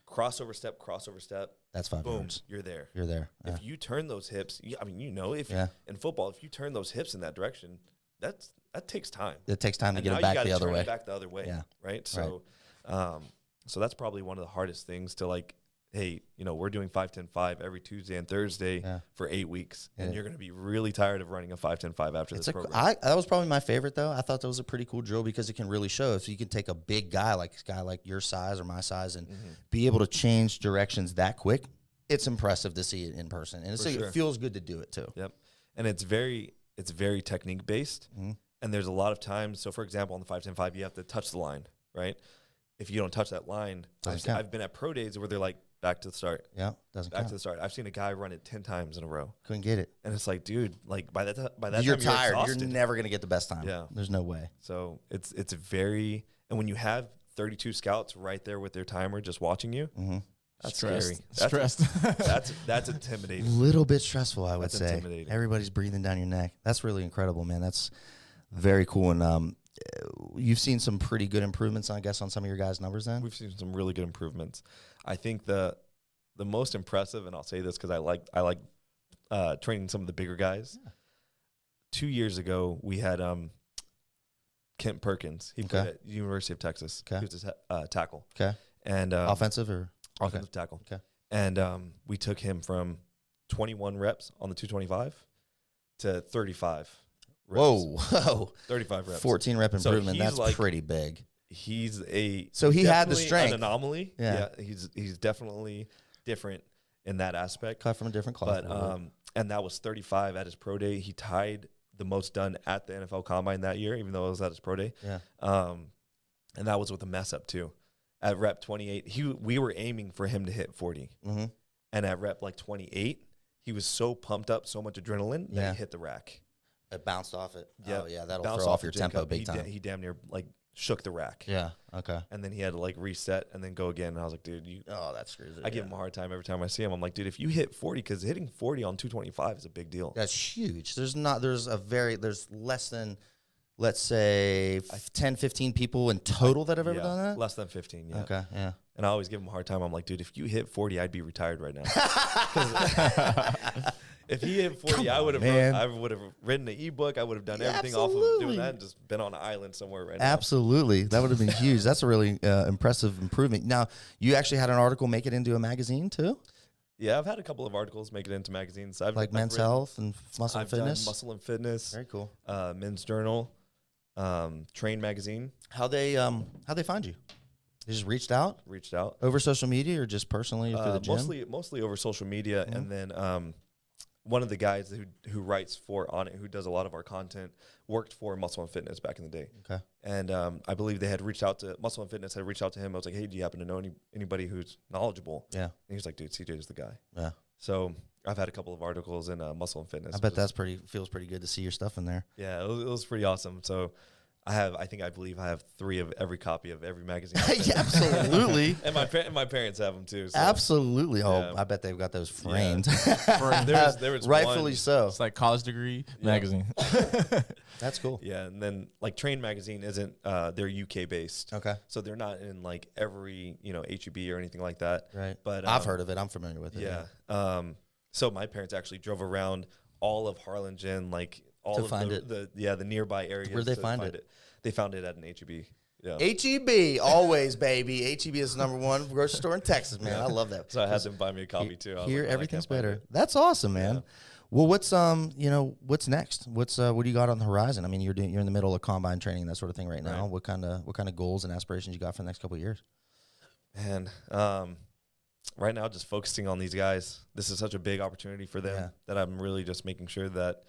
Crossover step. That's 5 boom, yards. you're there. Yeah. If you turn those hips, in football, if you turn those hips in that direction, that takes time. It takes time to get it back the other way. Back the other way. Yeah. Right. So, so that's probably one of the hardest things to like. Hey, we're doing 5-10-5 every Tuesday and Thursday for 8 weeks, and you're going to be really tired of running a 5-10-5 after this program. That was probably my favorite, though. I thought that was a pretty cool drill because it can really show if you can take a big guy like your size or my size and be able to change directions that quick. It's impressive to see it in person, and it feels good to do it too. Yep, and it's very technique based, and there's a lot of times. So, for example, on the 5-10-5, you have to touch the line, right? If you don't touch that line, I've been at pro days where they're like, back to the start. Yeah, doesn't count. Back to the start. I've seen a guy run it 10 times in a row. Couldn't get it. And it's like, dude, like by that you're time tired. You're exhausted. You're never going to get the best time. Yeah. There's no way. So it's very, and when you have 32 scouts right there with their timer just watching you, that's scary. Stressed. That's intimidating. A little bit stressful, I would say. Intimidating. Everybody's breathing down your neck. That's really incredible, man. That's very cool. And you've seen some pretty good improvements, I guess, on some of your guys' numbers then? We've seen some really good improvements. I think the most impressive, and I'll say this because I like training some of the bigger guys. Yeah. 2 years ago, we had Kent Perkins. He played at University of Texas. Okay. He was a tackle. Okay. And offensive or? Offensive tackle. Okay. And we took him from 21 reps on the 225 to 35 reps. Whoa. 35 reps. 14 rep improvement. So that's like, pretty big. He had the strength. An anomaly. Yeah. He's definitely different in that aspect. Cut from a different cloth. But and that was 35 at his pro day. He tied the most done at the NFL Combine that year, even though it was at his pro day. Yeah. And that was with a mess up too. At rep 28, we were aiming for him to hit 40. Mm-hmm. And at rep like 28, he was so pumped up, so much adrenaline that he hit the rack. It bounced off it. Yeah. Oh, yeah, that'll throw off your tempo big time. He damn near like shook the rack. Yeah. Okay. And then he had to like reset and then go again. And I was like, dude, that screws it. I give him a hard time every time I see him. I'm like, dude, if you hit 40, because hitting 40 on 225 is a big deal. That's huge. There's less than, let's say, 10, 15 people in total that have ever done that? Less than 15, yeah. Okay, yeah. And I always give him a hard time. I'm like, dude, if you hit 40, I'd be retired right now. If he hit 40, I would have written an ebook. I would have done everything off of doing that and just been on an island somewhere right now. Absolutely. That would have been huge. That's a really impressive improvement. Now, you actually had an article make it into a magazine too? Yeah, I've had a couple of articles make it into magazines. Like Men's Health and Muscle and Fitness? Muscle and Fitness. Very cool. Men's Journal, Train Magazine. How'd they find you? They just reached out over social media or just personally through the gym? Mostly over social media, and then one of the guys who writes for On It, who does a lot of our content, worked for Muscle and Fitness back in the day. Okay, and I believe they had reached out to Muscle and Fitness. Had reached out to him. I was like, hey, do you happen to know anybody who's knowledgeable? Yeah, and he was like, dude, CJ is the guy. Yeah. So I've had a couple of articles in Muscle and Fitness. I bet feels pretty good to see your stuff in there. Yeah, it was pretty awesome. So I believe I have 3 of every copy of every magazine. Yeah, absolutely. and my parents have them too. So. Absolutely. Oh, yeah. I bet they've got those framed. Yeah. There was rightfully so. It's like college degree magazine. That's cool. Yeah, and then like Train Magazine isn't they're UK based. Okay. So they're not in like every HEB or anything like that. Right. But I've heard of it. I'm familiar with it. Yeah. So my parents actually drove around all of Harlingen, like all To of find the nearby areas. Where'd they find it? They found it at an HEB. Yeah. HEB, always, baby. HEB is the #1 grocery store in Texas, man. I love that. So I had them buy me a copy too. I was Here, like, "Oh, I everything's can't find better. it." That's awesome, man. Yeah. Well, what's what's next? What do you got on the horizon? I mean, you're in the middle of combine training, that sort of thing right now. Right. What kind of goals and aspirations you got for the next couple of years? Man, right now just focusing on these guys. This is such a big opportunity for them that I'm really just making sure that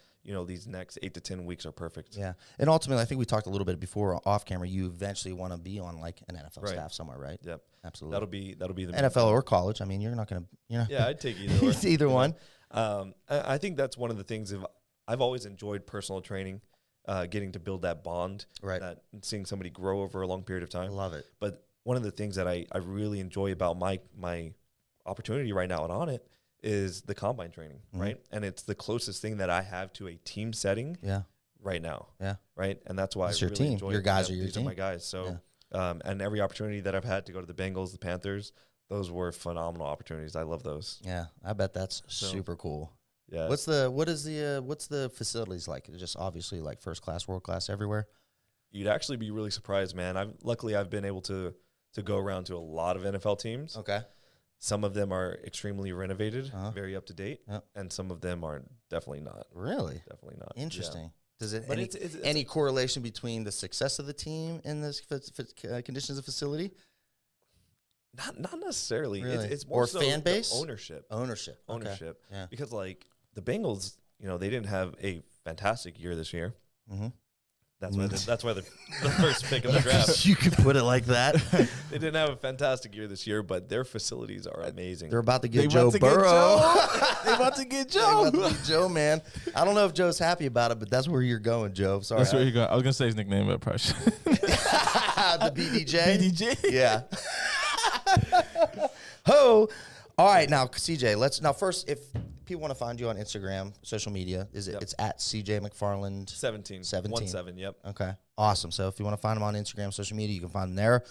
these next 8 to 10 weeks are perfect. Yeah, and ultimately, I think we talked a little bit before off camera. You eventually want to be on like an NFL Right. staff somewhere, right? Yep, Absolutely. that'll be the NFL or college. I mean, you're not gonna, Yeah, I'd take either. it's either one. I think that's one of the things. I've always enjoyed personal training, getting to build that bond, Right. that seeing somebody grow over a long period of I time. love it. But one of the things that I really enjoy about my opportunity right now and on it is the combine training, right? And it's the closest thing that I have to a team setting right now. Yeah. Right. And that's why It's I your really team. enjoy Your it. guys are your these team. are my guys. So, and every opportunity that I've had to go to the Bengals, the Panthers, those were phenomenal opportunities. I love those. Yeah, I bet that's super cool. Yeah. What's the facilities like? Just obviously like first class, world class everywhere. You'd actually be really surprised, man. I've been able to go around to a lot of NFL teams. Okay. Some of them are extremely renovated, very up to date, Yep. and some of them are definitely not. Really? Definitely not. Interesting. Does it But any correlation between the success of the team and the conditions of facility? Not necessarily. Really? It's more Or so fan base? the ownership. Ownership. Okay. Ownership. Yeah. Because like the Bengals, they didn't have a fantastic year this year. Mm-hmm. That's why the first pick of the draft. You could put it like that. They didn't have a fantastic year this year, but their facilities are amazing. They're about to get Joe Burrow. They about to get They Joe. about to get Joe, man. I don't know if Joe's happy about it, but that's where you're going, Joe. Sorry. That's where you go. I was gonna say his nickname, but probably The BDJ. BDJ. Yeah. Ho. All right, now CJ. First, if people want to find you on Instagram, social media, it's at CJ McFarland 17. 17. Yep. Okay, awesome. So if you want to find him on Instagram, social media, you can find him there.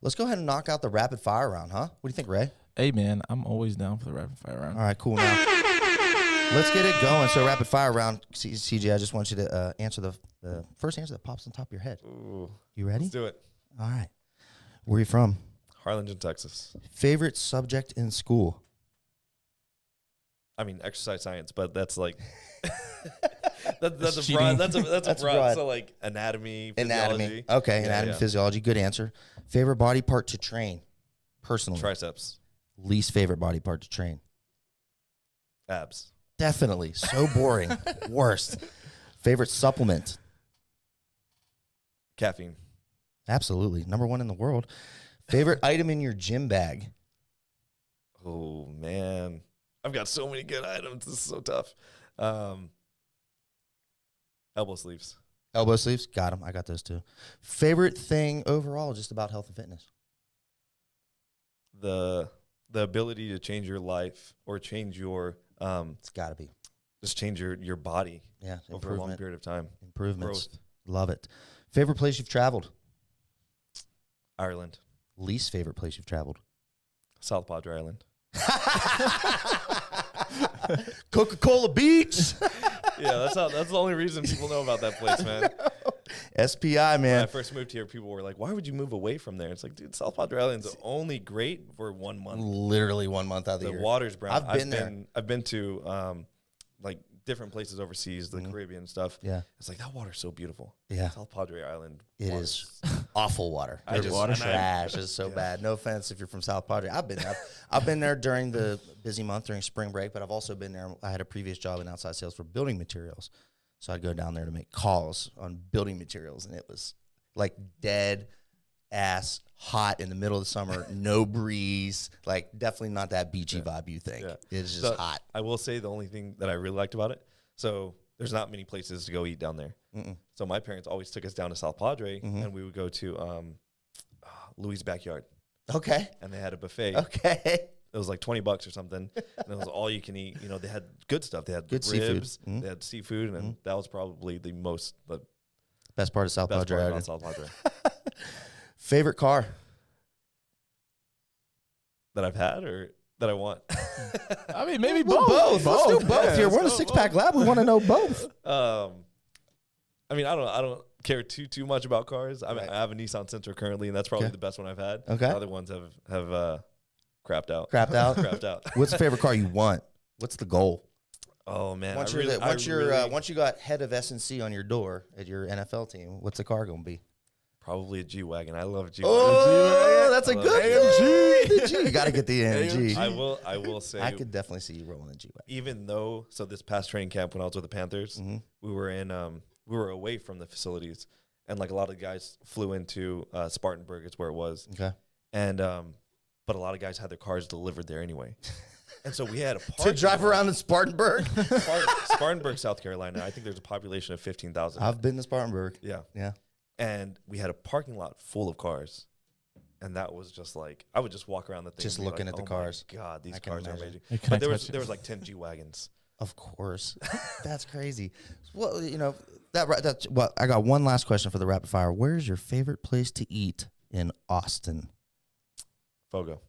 Let's go ahead and knock out the rapid fire round, huh? What do you think, Ray? Hey man, I'm always down for the rapid fire round. All right, cool. Now let's get it going. So rapid fire round, CJ. I just want you to answer the first answer that pops on top of your head. Ooh, You ready? let's do it. All right. Where are you from? Harlingen, Texas. Favorite subject in school? I mean, exercise science, but that's like that's a cheating. broad. That's a That's broad. broad. So like anatomy, Anatomy. physiology. Okay, Yeah, anatomy, yeah. physiology. Good answer. Favorite body part to train? Personally. Triceps, Least favorite body part to train? abs. Definitely. So boring. Worst. Favorite supplement? Caffeine. Absolutely. #1 in the world. Favorite item in your gym bag? Oh man, I've got so many good items. This is so tough. Elbow sleeves. Elbow sleeves? Got them. I got those too. Favorite thing overall just about health and fitness? The ability to change your life or change your It's got to be. just change your body Yeah. over a long Improvement. period of time. Improvements. Growth. Love it. Favorite place you've traveled? Ireland, Least favorite place you've traveled? South Padre Island. Coca-Cola Beach. Yeah, that's the only reason people know about that place, man. SPI, When I man. first moved here, people were like, "Why would you move away from there?" It's like, dude, South Padre Island's only great for 1 month. Literally 1 month out of the The year. water's brown. I've been there. I've been to like different places overseas, the Caribbean and stuff. Yeah. It's like that water's so beautiful. Yeah. South Padre Island. It water's- is awful water. I just- water and I- trash. It's so bad. No offense if you're from South Padre. I've been there. I've been there during the busy month during spring break, but I've also been there. I had a previous job in outside sales for building materials. So I'd go down there to make calls on building materials, and it was like dead ass hot in the middle of the summer, no breeze, like definitely not that beachy vibe you think. Yeah. It's just So, hot. I will say the only thing that I really liked about it. So there's not many places to go eat down there. So my parents always took us down to South Padre, and we would go to Louis' backyard, Okay. and they had a buffet. Okay. It was like $20 or something, and it was all you can eat. They had good stuff. They had Good seafood. ribs, they had seafood, and that was probably the Best part of South best Padre part Island. about South Padre Favorite car? that I've had or that I want. I mean, maybe Both. Let's do both Yeah, here. We're in a let's go six-pack lab. We want to know both. I mean, I don't care too much about cars. I mean, Right. I have a Nissan Sentra currently, and that's probably Okay. the best one I've had. Okay. The other ones have crapped out. Crapped out? Crapped out. What's the favorite car you want? What's the goal? Oh man, Once you got head of S&C on your door at your NFL team, what's the car going to be? probably a G-Wagon. I love G-Wagon. Oh, that's a I love good AMG. AMG. You got to get the AMG. I will say, I could definitely see you rolling a G-Wagon. even though, so this past training camp when I was with the Panthers, we were away from the facilities, and like a lot of guys flew into Spartanburg, is where it was, Okay. and but a lot of guys had their cars delivered there anyway, and so we had a To parking drive lot. around in Spartanburg? Spartanburg, South Carolina. I think there's a population of 15,000. I've been to Spartanburg. Yeah, Yeah. and we had a parking lot full of cars. And that was just like, I would just walk around the thing. Just and be looking like, at the oh my cars. God, these I can cars are imagine. amazing. Hey, can But I there touch it? was like 10 G-Wagons. Of course. That's crazy. Well, you know, that's well, I got one last question for the rapid fire. Where's your favorite place to eat in Austin? Fogo.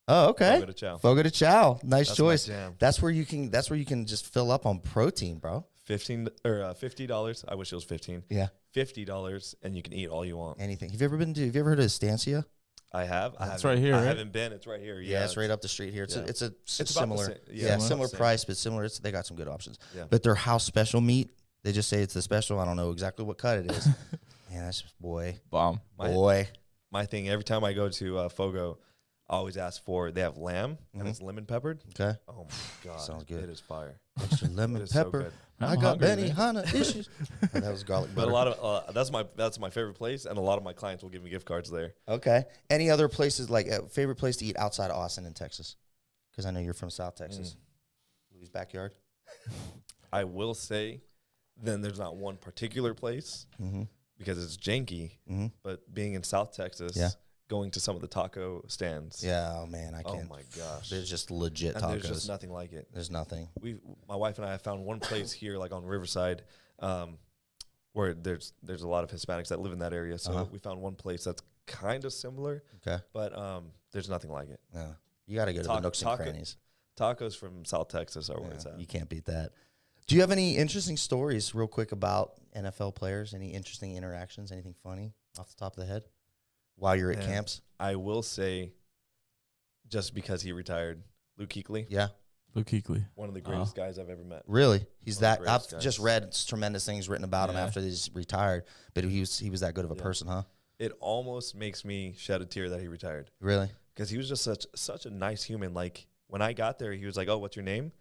Oh, okay. Fogo de Chao. Fogo de Chao. Nice That's choice. my jam. That's where you can just fill up on protein, bro. $50. I wish it was 15. Yeah. $50, and you can eat all you want. Anything. Have you ever heard of Estancia? I have. That's right here, I right? haven't been. It's right here. Yeah, it's right up the street here. It's yeah. it's a It's about the similar, same- yeah, about similar the same. price, but similar. They got some good options. Yeah. But their house special meat, they just say it's the special. I don't know exactly what cut it is. Man, that's boy. Bomb. My thing, every time I go to Fogo, I always ask for, they have lamb, and it's lemon peppered. Okay. Oh my God. Sounds good. It is fire. Extra It lemon is so pepper. good. I I'm got hungry, Benny Hanna issues. Oh, that was garlic But butter. a lot of, that's my favorite place, and a lot of my clients will give me gift cards there. Okay. Any other places, like a favorite place to eat outside of Austin in Texas? Because I know you're from South Texas. Louis' backyard. I will say, then there's not one particular place because it's janky. But being in South Texas, Yeah. going to some of the taco stands. Yeah, oh man, I Oh can't. my gosh. There's just legit And tacos. there's just nothing like it. There's nothing. My wife and I have found one place here, like on Riverside, where there's a lot of Hispanics that live in that area. So we found one place that's kind of similar, Okay. but there's nothing like it. Yeah. You got to go to the nooks and crannies. Tacos from South Texas are where Yeah, it's at. you can't beat that. Do you have any interesting stories, real quick, about NFL players? Any interesting interactions? Anything funny off the top of the head while you're at Man, camps? I will say, just because he retired, Luke Kuechly, Yeah, Luke Kuechly. one of the greatest guys I've ever met. really. He's One of that. the I've greatest just guys. read tremendous things written about him Yeah. after he's retired. But he was that good of a Yeah. person, huh? It almost makes me shed a tear that he retired Really? because he was just such a nice human. Like when I got there, he was like, "Oh, what's your name?"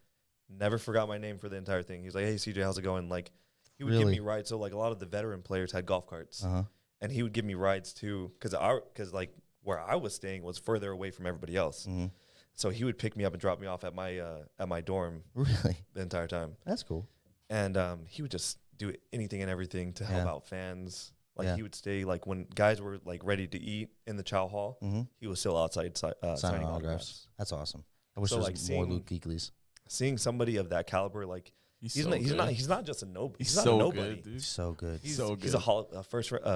Never forgot my name for the entire thing. He was like, "Hey, CJ, how's it going?" Like he would give Really? me rides. So like a lot of the veteran players had golf carts, Uh-huh. and he would give me rides too because like where I was staying was further away from everybody else. Mhm. So he would pick me up and drop me off at my dorm Really? the entire time. That's cool. And he would just do anything and everything to help Yeah. out fans. Like Yeah. he would stay, like when guys were like ready to eat in the chow hall, he was still outside signing autographs. That's awesome. I wish So, there like, was more seeing- Luke Kuechly's. Seeing somebody of that caliber, like he's so not good. just a nobody. He's He's not so a nobody. good, dude. He's so good. He's, So he's good. a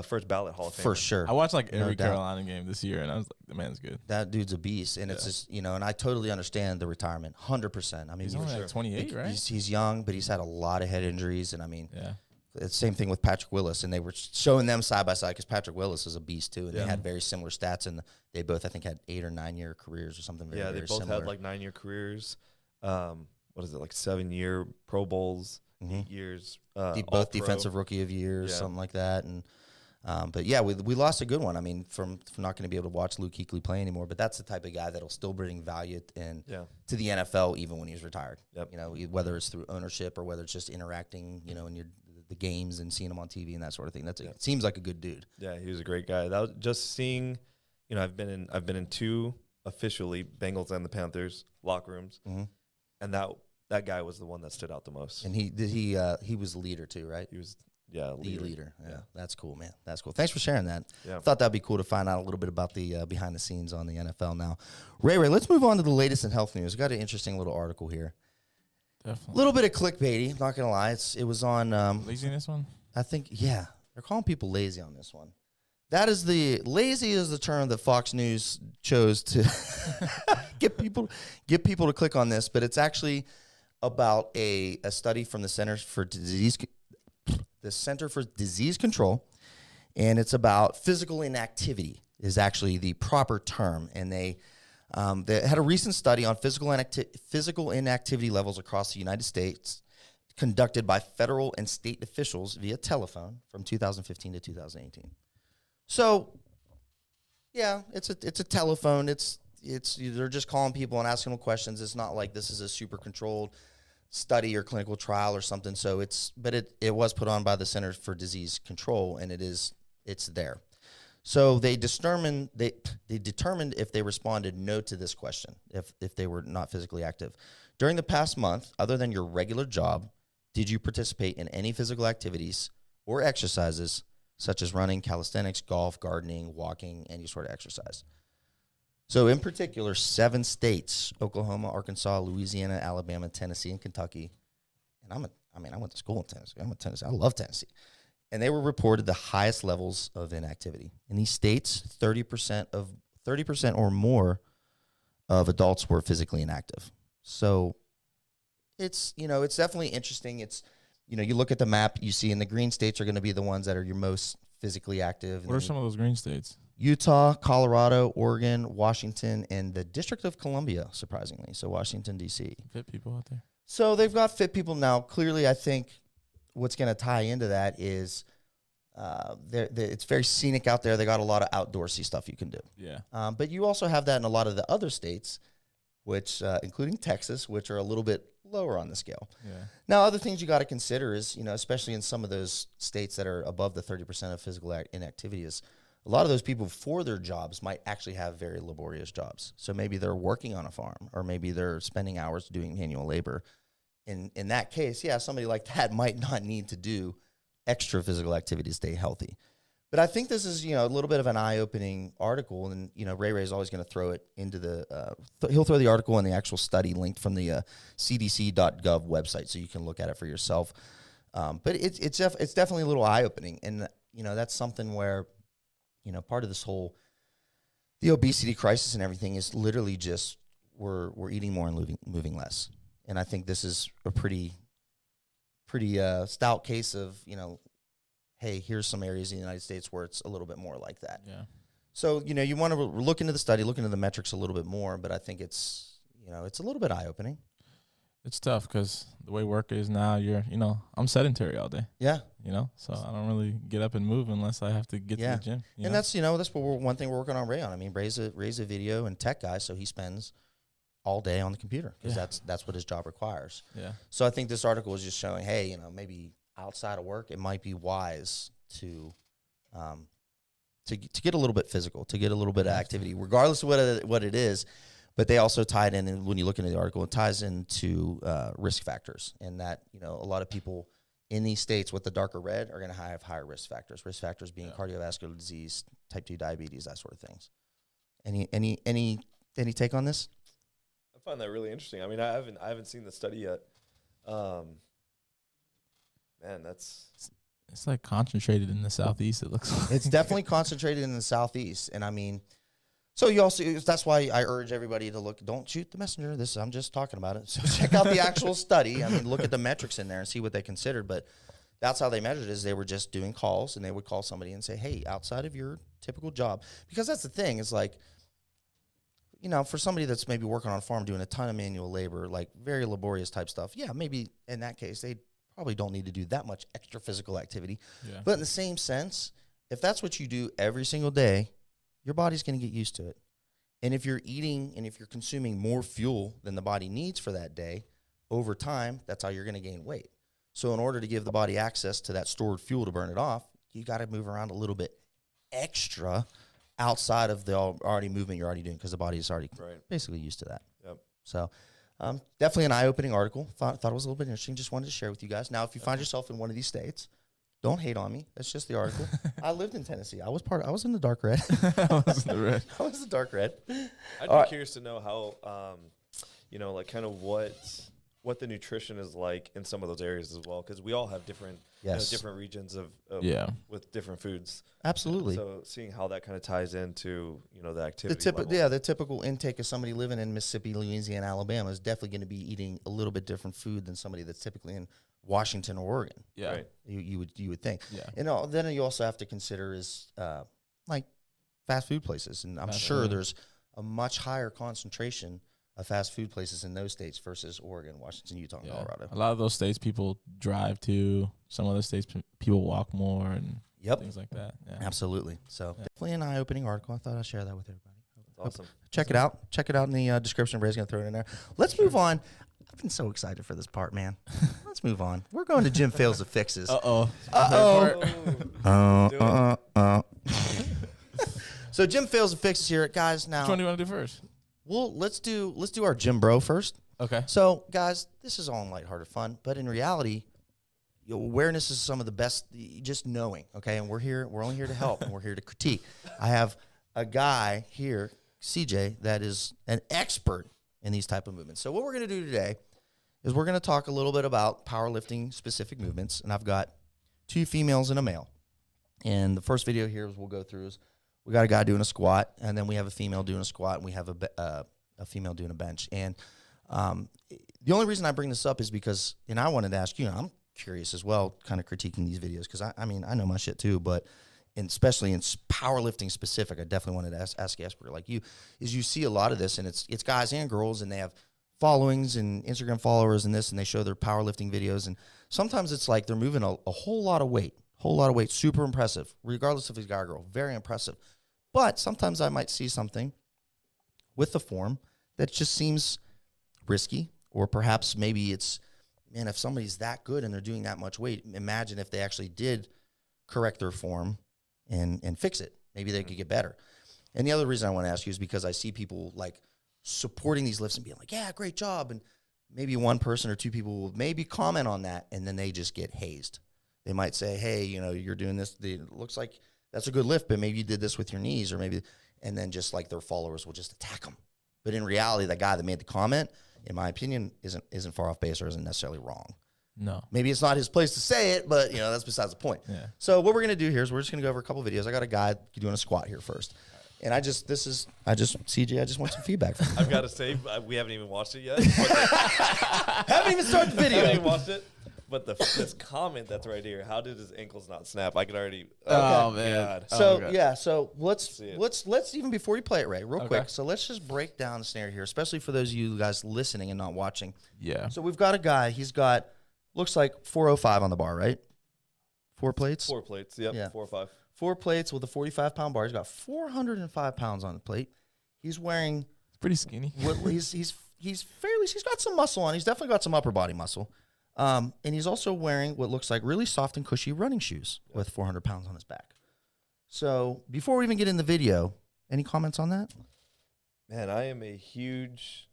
first ballot Hall of Famer. For sure. I watched like No every doubt. Carolina game this year, and I was like, the man's good. That dude's a beast. And it's just, and I totally understand the retirement. 100%. I mean, He's only like 28, right? He's young, but he's had a lot of head injuries. And I mean, Yeah. it's the same thing with Patrick Willis. And they were showing them side by side because Patrick Willis is a beast too. And they had very similar stats. And they both, I think, had 8 or 9 year careers or something very, Yeah, they very both similar. had like 9-year careers. What is it, like 7-year Pro Bowls, 8 years. both All-Pro. defensive rookie of year, Yeah. something like that. And but yeah, we lost a good one. I mean, from not going to be able to watch Luke Kuechly play anymore. But that's the type of guy that'll still bring value to the NFL even when he's retired. Yep. Whether it's through ownership or whether it's just interacting, in the games and seeing him on TV and that sort of thing. It seems like a good dude. Yeah, he was a great guy. That was just seeing, I've been in 2 officially, Bengals and the Panthers locker rooms, and that guy was the one that stood out the most. And he was the leader too, right? He was The leader. Yeah, that's cool, man. That's cool. Thanks for sharing that. Yeah. Thought that'd be cool to find out a little bit about the behind the scenes on the NFL now. Ray, let's move on to the latest in health news. Got an interesting little article here. A Definitely. little bit of clickbaity, not gonna lie. It was on Laziness one? I think, yeah. They're calling people lazy on this one. Lazy is the term that Fox News chose to get people to click on this, but it's actually about a study from the Centers for the Center for Disease Control, and it's about physical inactivity is actually the proper term. And they had a recent study on physical inactivity levels across the United States conducted by federal and state officials via telephone from 2015 to 2018. So, yeah, it's a telephone. They're just calling people and asking them questions. It's not like this is a super controlled study or clinical trial or something. So it was put on by the Center for Disease Control, and it's there. So they determined if they responded no to this question, if they were not physically active. During the past month, other than your regular job, did you participate in any physical activities or exercises such as running, calisthenics, golf, gardening, walking, any sort of exercise? So in particular, 7 states, Oklahoma, Arkansas, Louisiana, Alabama, Tennessee, and Kentucky. And I went to school in Tennessee. I love Tennessee. And they were reported the highest levels of inactivity. In these states, 30% or more of adults were physically inactive. So it's definitely interesting. It's, you look at the map, you see in the green states are going to be the ones that are your most physically active. What are some of those green states? Utah, Colorado, Oregon, Washington, and the District of Columbia, surprisingly. So Washington, D.C. Fit people out there. So they've got fit people now. Clearly, I think what's going to tie into that is it's very scenic out there. They got a lot of outdoorsy stuff you can do. Yeah. But you also have that in a lot of the other states, which including Texas, which are a little bit lower on the scale. Yeah. Now, other things you got to consider is, especially in some of those states that are above the 30% of physical inactivity, is a lot of those people for their jobs might actually have very laborious jobs. So maybe they're working on a farm, or maybe they're spending hours doing manual labor. In that case, yeah, somebody like that might not need to do extra physical activity to stay healthy. But I think this is, a little bit of an eye-opening article, and, Ray is always going to throw it into the he'll throw the article and the actual study linked from the CDC.gov website, so you can look at it for yourself. But it's definitely a little eye-opening, and, that's something where, part of this whole, the obesity crisis and everything is literally just we're eating more and moving less. And I think this is a pretty stout case of, hey, here's some areas in the United States where it's a little bit more like that. Yeah. So, you want to look into the study, look into the metrics a little bit more, but I think it's a little bit eye-opening. It's tough because the way work is now, I'm sedentary all day. Yeah. So I don't really get up and move unless I have to get to the gym. And that's one thing we're working on Ray on. I mean, Ray's a video and tech guy, so he spends all day on the computer because that's what his job requires. Yeah. So I think this article is just showing, hey, maybe outside of work, it might be wise to get a little bit physical, to get a little bit of activity, regardless of what it is. But they also tied in, and when you look into the article, it ties into risk factors, and that a lot of people in these states with the darker red are going to have higher risk factors. Risk factors being cardiovascular disease, type 2 diabetes, that sort of things. Any take on this? I find that really interesting. I mean, I haven't seen the study yet. Man, it's like concentrated in the southeast. It looks like it's definitely concentrated in the southeast, and I mean, so you also that's why I urge everybody to look. Don't shoot the messenger. I'm just talking about it. So check out the actual study. I mean, look at the metrics in there and see what they considered. But that's how they measured it. Is they were just doing calls, and they would call somebody and say, "Hey, outside of your typical job," because that's the thing. Is like, for somebody that's maybe working on a farm doing a ton of manual labor, like very laborious type stuff, yeah, maybe in that case, they probably don't need to do that much extra physical activity. Yeah. But in the same sense, if that's what you do every single day, your body's going to get used to it. And if you're eating and if you're consuming more fuel than the body needs for that day, over time, that's how you're going to gain weight. So in order to give the body access to that stored fuel to burn it off, you got to move around a little bit extra outside of the already movement you're already doing, because the body is already basically used to that. Yep. So definitely an eye-opening article. Thought it was a little bit interesting. Just wanted to share with you guys. Now, if you find yourself in one of these states, don't hate on me. That's just the article. I lived in Tennessee. I was in the dark red. I was in the red. I was the dark red. I'd be curious to know how, like kind of what the nutrition is like in some of those areas as well, because we all have different different regions of with different foods. Absolutely. So seeing how that kind of ties into the activity. The typical intake of somebody living in Mississippi, Louisiana, Alabama is definitely going to be eating a little bit different food than somebody that's typically in Washington or Oregon. Yeah. Right. You would think. Yeah. And then you also have to consider is like fast food places, and I'm Fast sure food. there's a much higher concentration of fast food places in those states versus Oregon, Washington, Utah, and Yeah. Colorado. A lot of those states people drive to. Some other states people walk more and Yep, things like that. Yeah. absolutely. So definitely an eye-opening article. I thought I'd share that with everybody. Awesome. Check it out. Check it out in the description. Ray's going to throw it in there. Let's move on. I've been so excited for this part, man. Let's move on. We're going to Jim Fails the Fixes. Uh-oh. So Jim Fails the Fixes here, guys. Now, Which one do you want to do first? let's do our Jim Bro first. Okay. So, guys, this is all in lighthearted fun, but in reality, awareness is some of the best. Just knowing, okay. And we're only here to help, and we're here to critique. I have a guy here, CJ, that is an expert in these type of movements. So what we're going to do today is we're going to talk a little bit about powerlifting specific movements, and I've got 2 females and a male. And the first video here we'll go through is we got a guy doing a squat, and then we have a female doing a squat, and we have a female doing a bench. And the only reason I bring this up is because, and I wanted to ask you, I'm curious as well, kind of critiquing these videos, because I mean, I know my shit too, but especially in powerlifting specific, I definitely wanted to ask Esper, like you see a lot of this, and it's guys and girls, and they have followings and Instagram followers and this, and they show their powerlifting videos, and sometimes it's like they're moving a whole lot of weight, super impressive, regardless if he's guy or girl, very impressive. But sometimes I might see something with the form that just seems risky, or perhaps maybe it's, man, if somebody's that good and they're doing that much weight, imagine if they actually did correct their form and fix it. Maybe they could get better. And the other reason I want to ask you is because I see people like supporting these lifts and being like, yeah, great job. And maybe one person or 2 people will maybe comment on that, and then they just get hazed. They might say, hey, you're doing this. It looks like that's a good lift, but maybe you did this with your knees, or maybe, and then just like their followers will just attack them. But in reality, the guy that made the comment, in my opinion, isn't far off base or isn't necessarily wrong. No. Maybe it's not his place to say it, but that's besides the point. Yeah. So what we're gonna do here is we're just gonna go over a couple videos. I got a guy doing a squat here first, and I just want some feedback from you. I've got to say, we haven't even watched it yet. Haven't even started the video. haven't even watched it. But this comment that's right here, how did his ankles not snap? I could already. Oh, man. God. So so let's it. let's even before you play it, Ray, real Okay. quick. So let's just break down the scenario here, especially for those of you guys listening and not watching. Yeah. So we've got a guy. He's got looks like 405 on the bar, right? 4 plates. 4 plates. Yep. Yeah. 4 or 5. 4 plates with a 45-pound bar. He's got 405 pounds on the plate. He's wearing. It's pretty skinny. He's got some muscle on. He's definitely got some upper body muscle. And he's also wearing what looks like really soft and cushy running shoes with 400 pounds on his back. So before we even get in the video, any comments on that? Man, I am a huge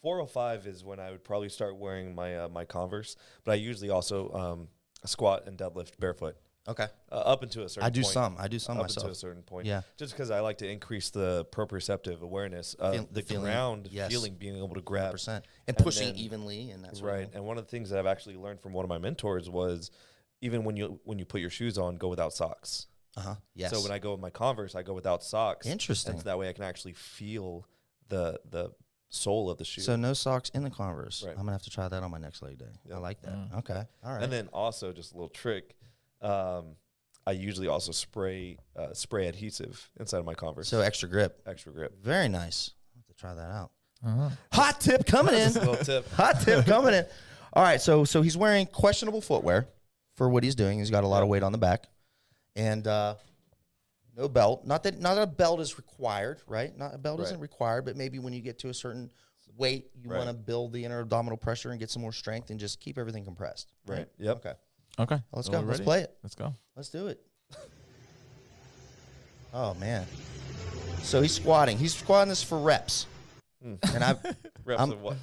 405 is when I would probably start wearing my my Converse, but I usually also squat and deadlift barefoot. Okay. Up into a certain point. I do some up myself. into a certain point. Yeah. Just because I like to increase the proprioceptive awareness of the feeling, ground, yes. feeling, being able to grab. 100%. And And pushing then- evenly and that sort of Right. thing. And one of the things that I've actually learned from one of my mentors was even when you put your shoes on, go without socks. Uh-huh. Yes. So when I go with my Converse, I go without socks. Interesting. And so that way I can actually feel the sole of the shoe. So no socks in the Converse. Right. I'm going to have to try that on my next leg day. Yep. I like that. Mm. Okay. All right. And then also just a little trick, I usually also spray adhesive inside of my Converse. So extra grip. Extra grip. Very nice. I'll have to try that out. Uh-huh. Hot tip coming in. Just a little tip. Hot tip coming in. All right, so he's wearing questionable footwear for what he's doing. He's got a lot of weight on the back, and no belt. Not that a belt is required, right? Not a belt Right. isn't required, but maybe when you get to a certain weight, you Right. want to build the inner abdominal pressure and get some more strength, and just keep everything compressed. Right. Yep. Okay. Okay. Let's So go. we're Let's ready? play it. Let's go. Let's do it. Oh man. So he's squatting. He's squatting this for reps, and Reps I'm of what?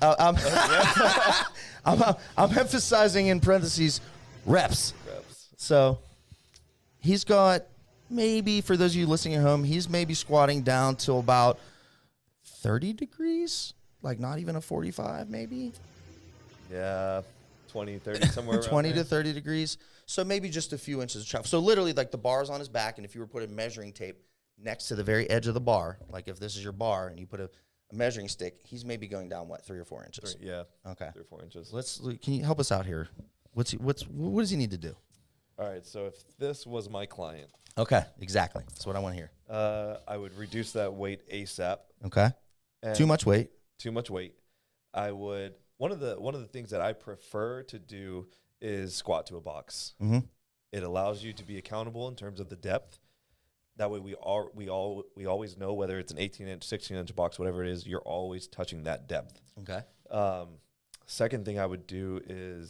I'm emphasizing in parentheses reps. Reps. So he's got maybe, for those of you listening at home, he's maybe squatting down to about 30 degrees, like not even a 45 maybe, Yeah. 20, 30, somewhere around 20 there. to 30 degrees. So maybe just a few inches of travel. So literally like the bar's on his back, and if you were putting measuring tape next to the very edge of the bar, like if this is your bar and you put a measuring stick, he's maybe going down, what, 3 or 4 inches? Yeah. Okay. 3 or 4 inches. Can you help us out here? What does he need to do? All right. So if this was my client, Okay, exactly. That's what I want to hear. I would reduce that weight ASAP. Okay. And Too much weight. Too much weight. I would one of the things that I prefer to do is squat to a box. Mm-hmm. It allows you to be accountable in terms of the depth. That way we always know whether it's an 18-inch, 16-inch box, whatever it is, you're always touching that depth. Okay. Second thing I would do is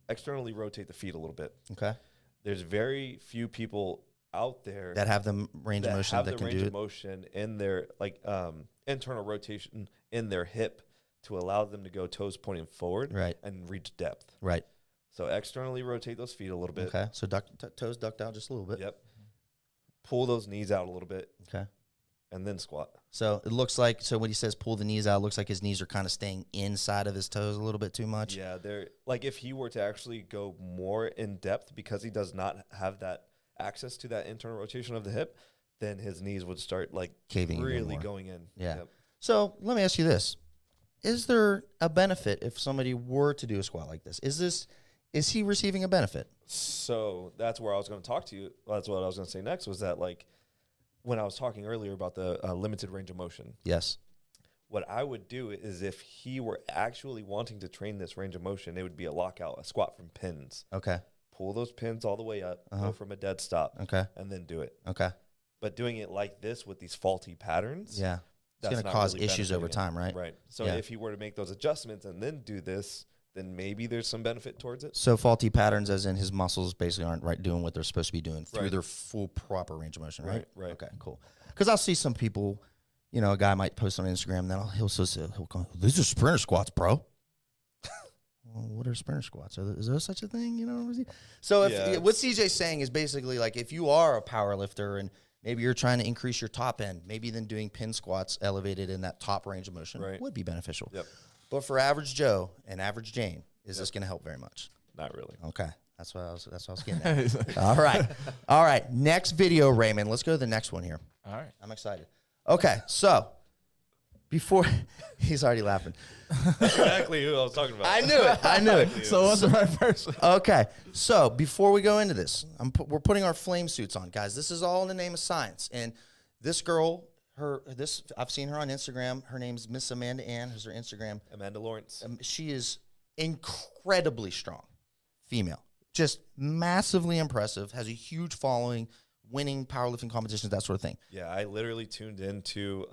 externally rotate the feet a little bit. Okay. There's very few people out there That have the range of motion that can do it. Motion in their internal rotation in their hip to allow them to go toes pointing forward and reach depth. Right. So externally rotate those feet a little bit. Okay. So toes ducked out just a little bit. Yep. Pull those knees out a little bit. Okay. And then squat. So it looks like, when he says pull the knees out, it looks like his knees are kind of staying inside of his toes a little bit too much. Yeah, they're like if he were to actually go more in depth because he does not have that access to that internal rotation of the hip, then his knees would start like caving really going in. Yeah. Yep. So let me ask you this. Is there a benefit if somebody were to do a squat like this? Is he receiving a benefit? So that's where I was going to talk to you. That's what I was going to say next was that like when I was talking earlier about the limited range of motion. Yes. What I would do is if he were actually wanting to train this range of motion, it would be a lockout, a squat from pins. Okay. Pull those pins all the way up, go from a dead stop, and then do it. Okay. But doing it like this with these faulty patterns, yeah, it's going to cause really issues over time, right? Right. So if he were to make those adjustments and then do this, then maybe there's some benefit towards it. So faulty patterns as in his muscles basically aren't doing what they're supposed to be doing through their full proper range of motion, right? Right. Okay, cool. Because I'll see some people, a guy might post on Instagram, and then he'll go, these are sprinter squats, bro. Well, what are sprinter squats? Is there such a thing? So what CJ's saying is basically like if you are a power lifter and maybe you're trying to increase your top end, maybe then doing pin squats elevated in that top range of motion would be beneficial. Yep. But for average Joe and average Jane, is this going to help very much? Not really. Okay. That's what I was getting at. All right. Next video, Raymond. Let's go to the next one here. All right. I'm excited. Okay. So before he's already laughing. Exactly who I was talking about. I knew it. So what's the right person? Okay. So before we go into this, we're putting our flame suits on, guys. This is all in the name of science. And this girl, I've seen her on Instagram. Her name's Miss Amanda Ann. Here's her Instagram. Amanda Lawrence. She is incredibly strong, female, just massively impressive. Has a huge following, winning powerlifting competitions, that sort of thing. Yeah, I literally tuned into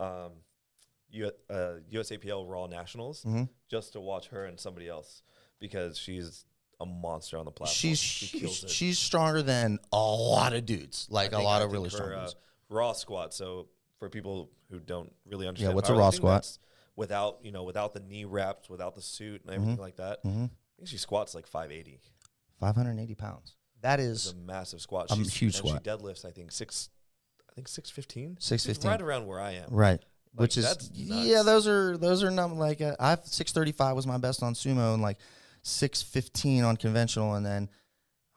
USAPL Raw Nationals just to watch her and somebody else because she's a monster on the platform. She's stronger than a lot of dudes, a lot of really strong dudes. Raw squat. So for people who don't really understand, what's a raw squat? Without the knee wraps, without the suit and everything like that. I think she squats like 580. 580 pounds. That is a massive squat. A huge squat. She deadlifts, I think 615. 615. Right around where I am. Right. Which is that's nuts. those are not like I 635 was my best on sumo and like 615 on conventional, and then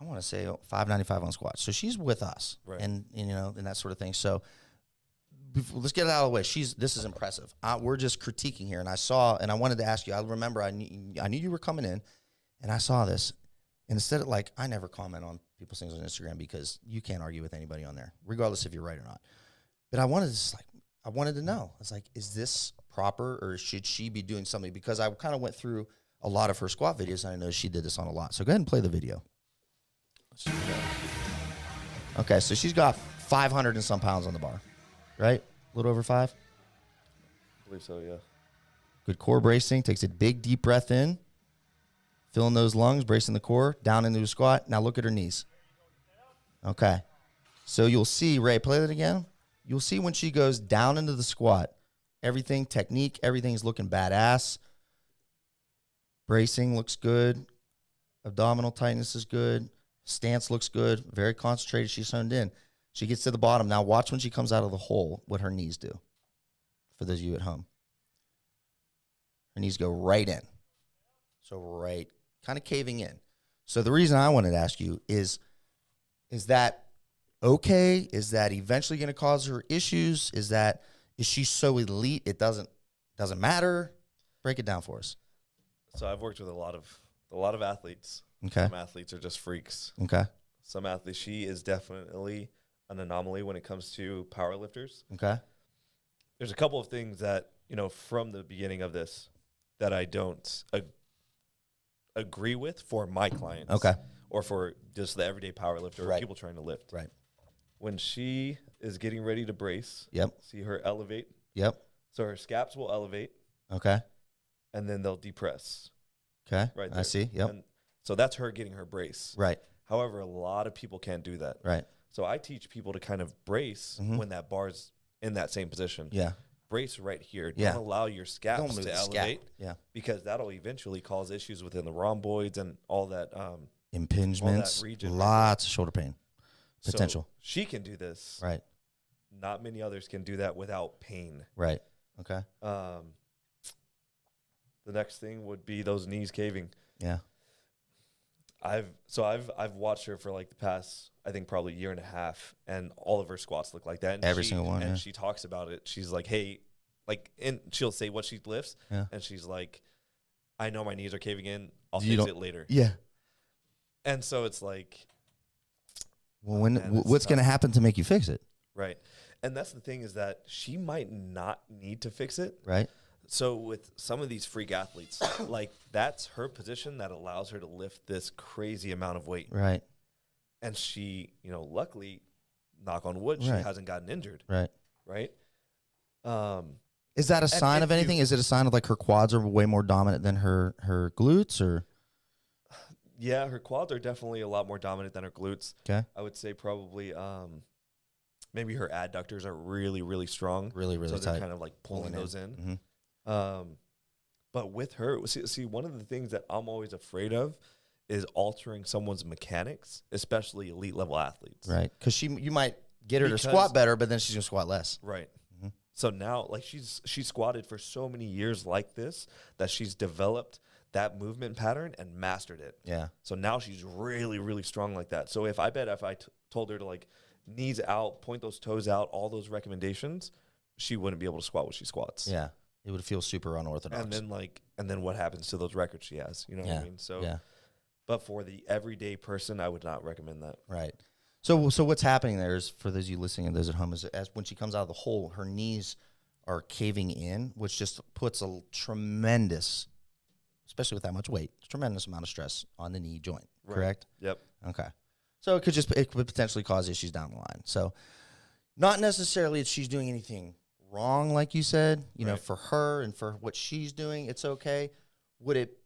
I want to say 595 on squats. So she's with us, right. and that sort of thing. So let's get it out of the way. This is impressive. We're just critiquing here, and I wanted to ask you. I remember I knew you were coming in, and I saw this. And instead of I never comment on people's things on Instagram because you can't argue with anybody on there, regardless if you're right or not. But I wanted to know. I was like, is this proper, or should she be doing something? Because I kind of went through a lot of her squat videos, and I know she did this on a lot. So go ahead and play the video. Okay, so she's got 500 and some pounds on the bar, right? A little over 5? I believe so, yeah. Good core bracing. Takes a big, deep breath in. Filling those lungs, bracing the core, down into a squat. Now look at her knees. Okay. So you'll see, Ray, play that again. You'll see when she goes down into the squat, everything, technique, everything's looking badass. Bracing looks good. Abdominal tightness is good. Stance looks good. Very concentrated. She's honed in. She gets to the bottom. Now watch when she comes out of the hole what her knees do. For those of you at home. Her knees go right in. So right, kind of caving in. So the reason I wanted to ask you is that okay? Is that eventually going to cause her issues? Is she so elite it doesn't matter? Break it down for us. So I've worked with a lot of athletes Okay. Some athletes are just freaks. Okay. Some athletes, she is definitely an anomaly when it comes to powerlifters. Okay. There's a couple of things that, from the beginning of this that I don't agree with for my clients. Okay. Or for just the everyday powerlifter or people trying to lift. Right. When she is getting ready to brace, see her elevate. Yep. So her scaps will elevate. Okay. And then they'll depress. Okay. Right there. I see. Yep. And so that's her getting her brace. Right. However, a lot of people can't do that. Right. So I teach people to kind of brace when that bar's in that same position. Yeah. Brace right here. Yeah. Don't allow your scaps to elevate. Yeah. Because that'll eventually cause issues within the rhomboids and all that. Impingements. All that region lots of shoulder pain potential. So she can do this. Right. Not many others can do that without pain. Right. Okay. The next thing would be those knees caving. Yeah. I've watched her for like the past, I think probably year and a half, and all of her squats look like that. And every single one. And she talks about it. She's like, hey, and she'll say what she lifts, and she's like, I know my knees are caving in. I'll fix it later. Yeah. And so it's like, well, what's going to happen to make you fix it? Right. And that's the thing, is that she might not need to fix it. Right. So with some of these freak athletes, like that's her position that allows her to lift this crazy amount of weight. Right. And she, luckily, knock on wood, she hasn't gotten injured. Right. Right. Is that a sign of anything? Is it a sign of like her quads are way more dominant than her glutes, or? Yeah, her quads are definitely a lot more dominant than her glutes. Okay. I would say probably maybe her adductors are really, really strong. Really, really so tight. they're kind of like pulling those in. Mm-hmm. But with her, see, one of the things that I'm always afraid of is altering someone's mechanics, especially elite level athletes. Right. Because you might get her to squat better, but then she's going to squat less. Right. Mm-hmm. So now, like she's squatted for so many years like this that she's developed that movement pattern and mastered it. Yeah. So now she's really, really strong like that. So if I told her to like knees out, point those toes out, all those recommendations, she wouldn't be able to squat what she squats. Yeah. It would feel super unorthodox. And then what happens to those records she has? You know what I mean? So, but for the everyday person, I would not recommend that. Right. So what's happening there is, for those of you listening and those at home, is as when she comes out of the hole, her knees are caving in, which just puts a tremendous, especially with that much weight, tremendous amount of stress on the knee joint. Right. Correct? Yep. Okay. So it could potentially cause issues down the line. So not necessarily that she's doing anything wrong, like you said, you know, for her and for what she's doing, it's okay. Would it,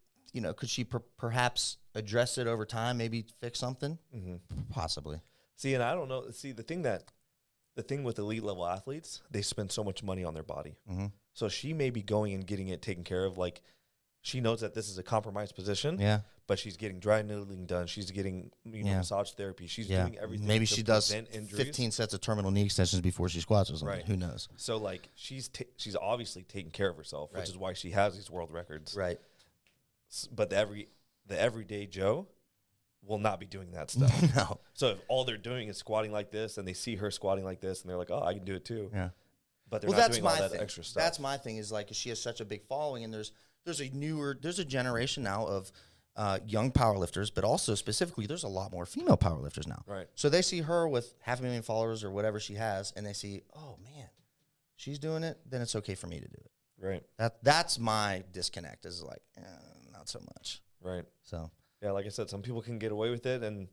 could she perhaps address it over time, maybe fix something? Mm-hmm. Possibly. See, and I don't know. See, the thing with elite level athletes, they spend so much money on their body. Mm-hmm. So she may be going and getting it taken care of. Like, she knows that this is a compromised position. Yeah. But she's getting dry needling done. She's getting massage therapy. She's doing everything. Maybe she does 15 sets of terminal knee extensions before she squats or something. Right. Who knows? So like she's obviously taking care of herself, which is why she has these world records. Right. But the everyday Joe will not be doing that stuff. No. So if all they're doing is squatting like this, and they see her squatting like this, and they're like, "Oh, I can do it too." Yeah. But they're not doing all that extra stuff. That's my thing. Is like, she has such a big following, and there's a generation now of young powerlifters, but also specifically, there's a lot more female powerlifters now. Right. So they see her with 500,000 followers or whatever she has, and they see, oh man, she's doing it. Then it's okay for me to do it. Right. That's my disconnect. Is like, not so much. Right. So yeah, like I said, some people can get away with it, and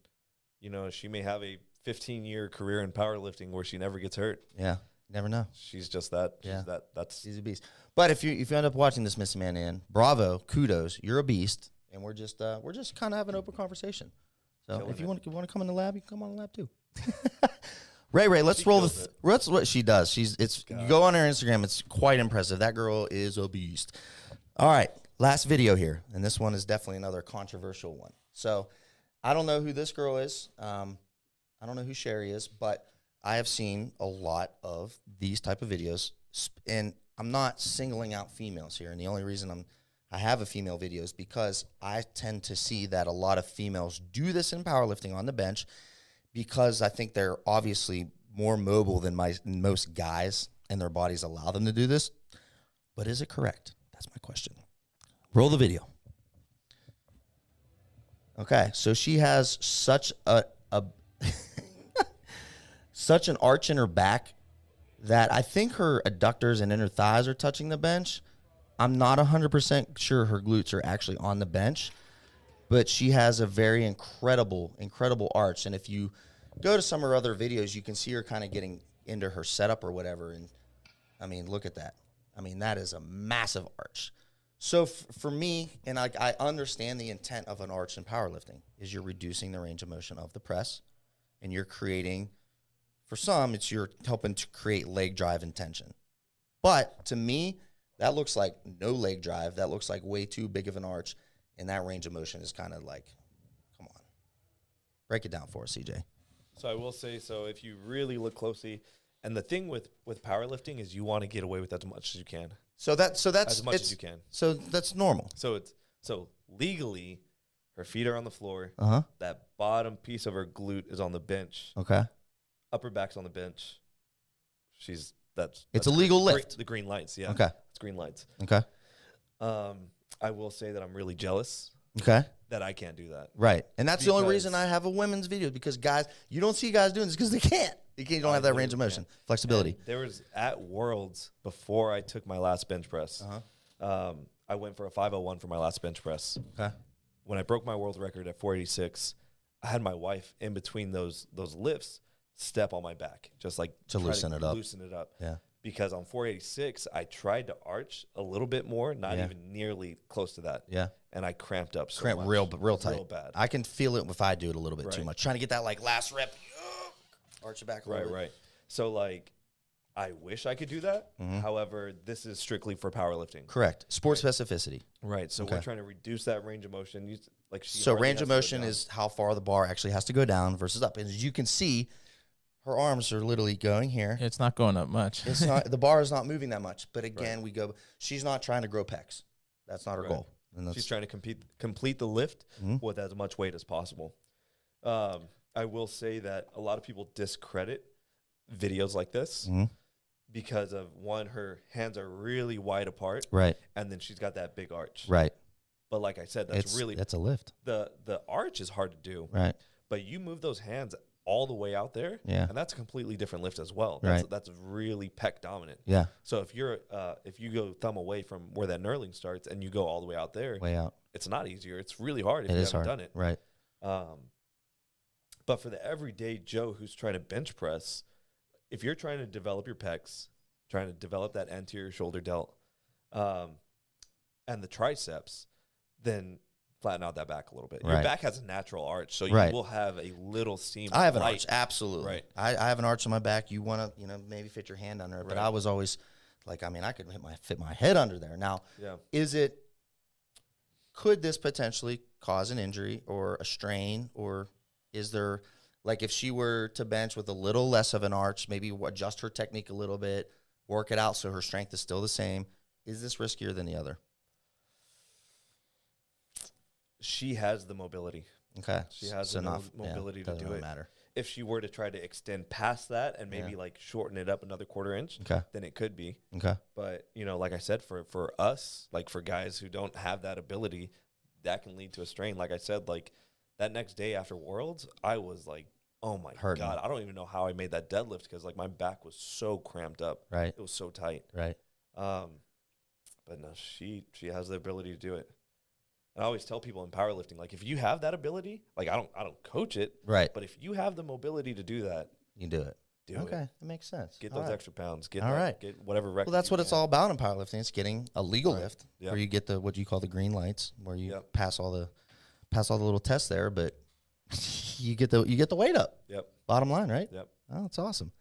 she may have a 15-year career in powerlifting where she never gets hurt. Yeah. Never know. She's just that. Yeah. She's a beast. But if you end up watching this, Miss Amanda, bravo, kudos, you're a beast. And we're just kind of having an open conversation. So if you want to come in the lab, you can come on the lab too. Ray, let's roll let's what she does. You go on her Instagram, it's quite impressive. That girl is a beast. All right, last video here, and this one is definitely another controversial one. So I don't know who this girl is. I don't know who Sherry is, but I have seen a lot of these type of videos, and I'm not singling out females here. And the only reason I have a female video is because I tend to see that a lot of females do this in powerlifting on the bench, because I think they're obviously more mobile than most guys, and their bodies allow them to do this. But is it correct? That's my question. Roll the video. Okay, so she has such a such an arch in her back that I think her adductors and inner thighs are touching the bench. I'm not 100% sure her glutes are actually on the bench, but she has a very incredible arch. And if you go to some of her other videos, you can see her kind of getting into her setup or whatever. And I mean, look at that. I mean, that is a massive arch. So for me, and I understand the intent of an arch in powerlifting, is you're reducing the range of motion of the press, and you're creating, for some, you're helping to create leg drive and tension. But to me, that looks like no leg drive. That looks like way too big of an arch, and that range of motion is kind of like, come on. Break it down for us, CJ. So I will say, so if you really look closely, and the thing with powerlifting is you want to get away with as much as you can. So that's as much as you can. So that's normal. So legally, her feet are on the floor. Uh-huh. That bottom piece of her glute is on the bench. Okay. Upper back's on the bench. That's a legal lift. The green lights, yeah. Okay. It's green lights. Okay. I will say that I'm really jealous. Okay. That I can't do that. Right. And that's the only reason I have a women's video, because guys, you don't see guys doing this because they can't. You don't have that range of motion, flexibility. And there was at Worlds before I took my last bench press. I went for a 501 for my last bench press. Okay. When I broke my world record at 486, I had my wife in between those lifts step on my back, just like to loosen it up. Loosen it up. Yeah. Because on 486, I tried to arch a little bit more, not even nearly close to that. Yeah. And I cramped up so much. Real tight. Real bad. I can feel it if I do it a little bit too much. Trying to get that like last rep. Arch your back a little bit. Right. So like, I wish I could do that. However, this is strictly for powerlifting. Correct. Sport specificity. Right. So we're trying to reduce that range of motion. So range of motion is how far the bar actually has to go down versus up. And as you can see, her arms are literally going here. It's not going up much. It's not. The bar is not moving that much. But again, we go. She's not trying to grow pecs. That's not her goal. And she's trying to complete the lift with as much weight as possible. I will say that a lot of people discredit videos like this because of, one, her hands are really wide apart. Right. And then she's got that big arch. Right. But like I said, that's a lift. The arch is hard to do. Right. But you move those hands all the way out there. Yeah. And that's a completely different lift as well. That's really pec dominant. Yeah. So if you go thumb away from where that knurling starts and you go all the way out there, way out, it's not easier. It's really hard if you haven't done it. Right. But for the everyday Joe who's trying to bench press, if you're trying to develop your pecs, trying to develop that anterior shoulder delt, and the triceps, then flatten out that back a little bit. Your back has a natural arch, so you will have a little seam. I have an arch, absolutely. Right. I have an arch on my back. You want to, maybe fit your hand under it, but I was always like, I could fit my head under there. Now, could this potentially cause an injury or a strain, or is there, like, if she were to bench with a little less of an arch, maybe adjust her technique a little bit, work it out so her strength is still the same, is this riskier than the other? She has the mobility. Okay. She has enough mobility to do it. Matter. If she were to try to extend past that and maybe like shorten it up another quarter inch, then it could be. Okay. But, like I said, for us, like for guys who don't have that ability, that can lead to a strain. Like I said, like that next day after Worlds, I was like, oh my God, I don't even know how I made that deadlift because like my back was so cramped up. Right. It was so tight. Right. But no, she has the ability to do it. And I always tell people in powerlifting, like if you have that ability, like I don't coach it. Right. But if you have the mobility to do that, you can do it. Do okay, it. That makes sense. Get those extra pounds. Get Get whatever record. Well, that's what it's all about in powerlifting. It's getting a legal lift where you get the what you call the green lights, where you pass all the little tests there, but you get the weight up. Yep. Bottom line, right? Yep. Oh, that's awesome.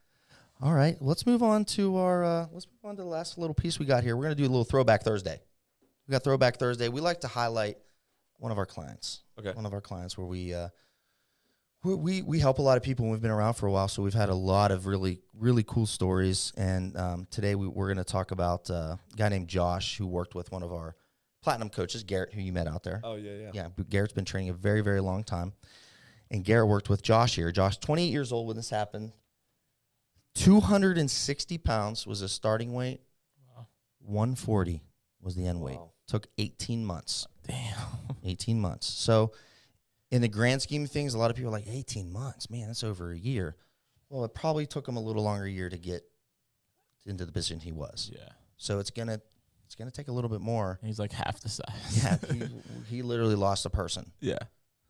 All right, let's move on to the last little piece we got here. We're gonna do a little Throwback Thursday. We got Throwback Thursday. We like to highlight one of our clients. Okay. One of our clients where we help a lot of people and we've been around for a while, so we've had a lot of really, really cool stories. And today we're going to talk about a guy named Josh who worked with one of our platinum coaches, Garett, who you met out there. Oh, yeah. Yeah, Garett's been training a very, very long time. And Garett worked with Josh here. Josh, 28 years old when this happened. 260 pounds was his starting weight. Wow. 140 was the end weight. Took 18 months. Damn. 18 months. So in the grand scheme of things, a lot of people are like 18 months, man, that's over a year. Well, it probably took him a little longer year to get into the position he was. Yeah. So it's gonna take a little bit more. He's like half the size. Yeah, he literally lost a person. Yeah.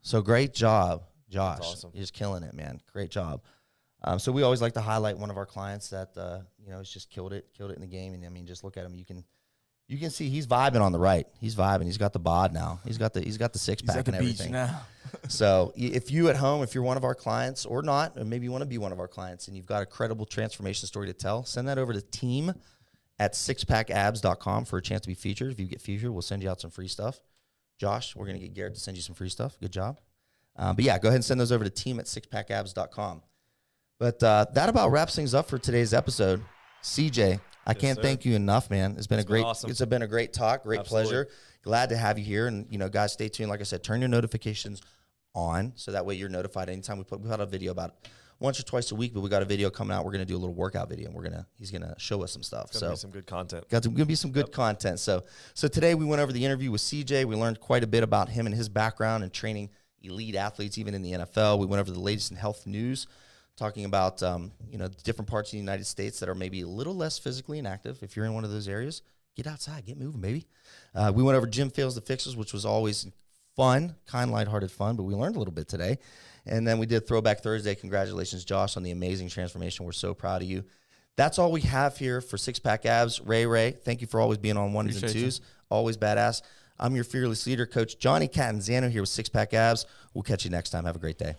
So great job, Josh. That's awesome. You're just killing it, man. Great job. So we always like to highlight one of our clients that has just killed it in the game. And I mean, just look at him. You can see he's vibing on the right. He's vibing. He's got the bod now. He's got the six He's pack at the and beach everything. now. So if you at home, if you're one of our clients or not, or maybe you want to be one of our clients and you've got a credible transformation story to tell, send that over to team@SixPackAbs.com for a chance to be featured. If you get featured, we'll send you out some free stuff. Josh, we're going to get Garett to send you some free stuff. Good job. But yeah, go ahead and send those over to team@SixPackAbs.com. But that about wraps things up for today's episode. CJ, I can't thank you enough, man. It's been awesome. It's been a great talk, great Absolutely. pleasure. Glad to have you here. And guys, stay tuned. Like I said, turn your notifications on so that way you're notified anytime we put a video about once or twice a week, but we got a video coming out. We're going to do a little workout video and he's going to show us some stuff. It's gonna be some good content. Going to be some good content. So today we went over the interview with CJ. We learned quite a bit about him and his background and training elite athletes, even in the NFL. We went over the latest in health news, talking about different parts of the United States that are maybe a little less physically inactive. If you're in one of those areas, get outside, get moving, baby. We went over gym fails to fixes, which was always fun, kind, lighthearted fun, but we learned a little bit today. And then we did Throwback Thursday. Congratulations, Josh, on the amazing transformation. We're so proud of you. That's all we have here for Six Pack Abs. Ray, thank you for always being on ones and twos. Always badass. I'm your fearless leader, Coach Jonny Catanzano here with Six Pack Abs. We'll catch you next time. Have a great day.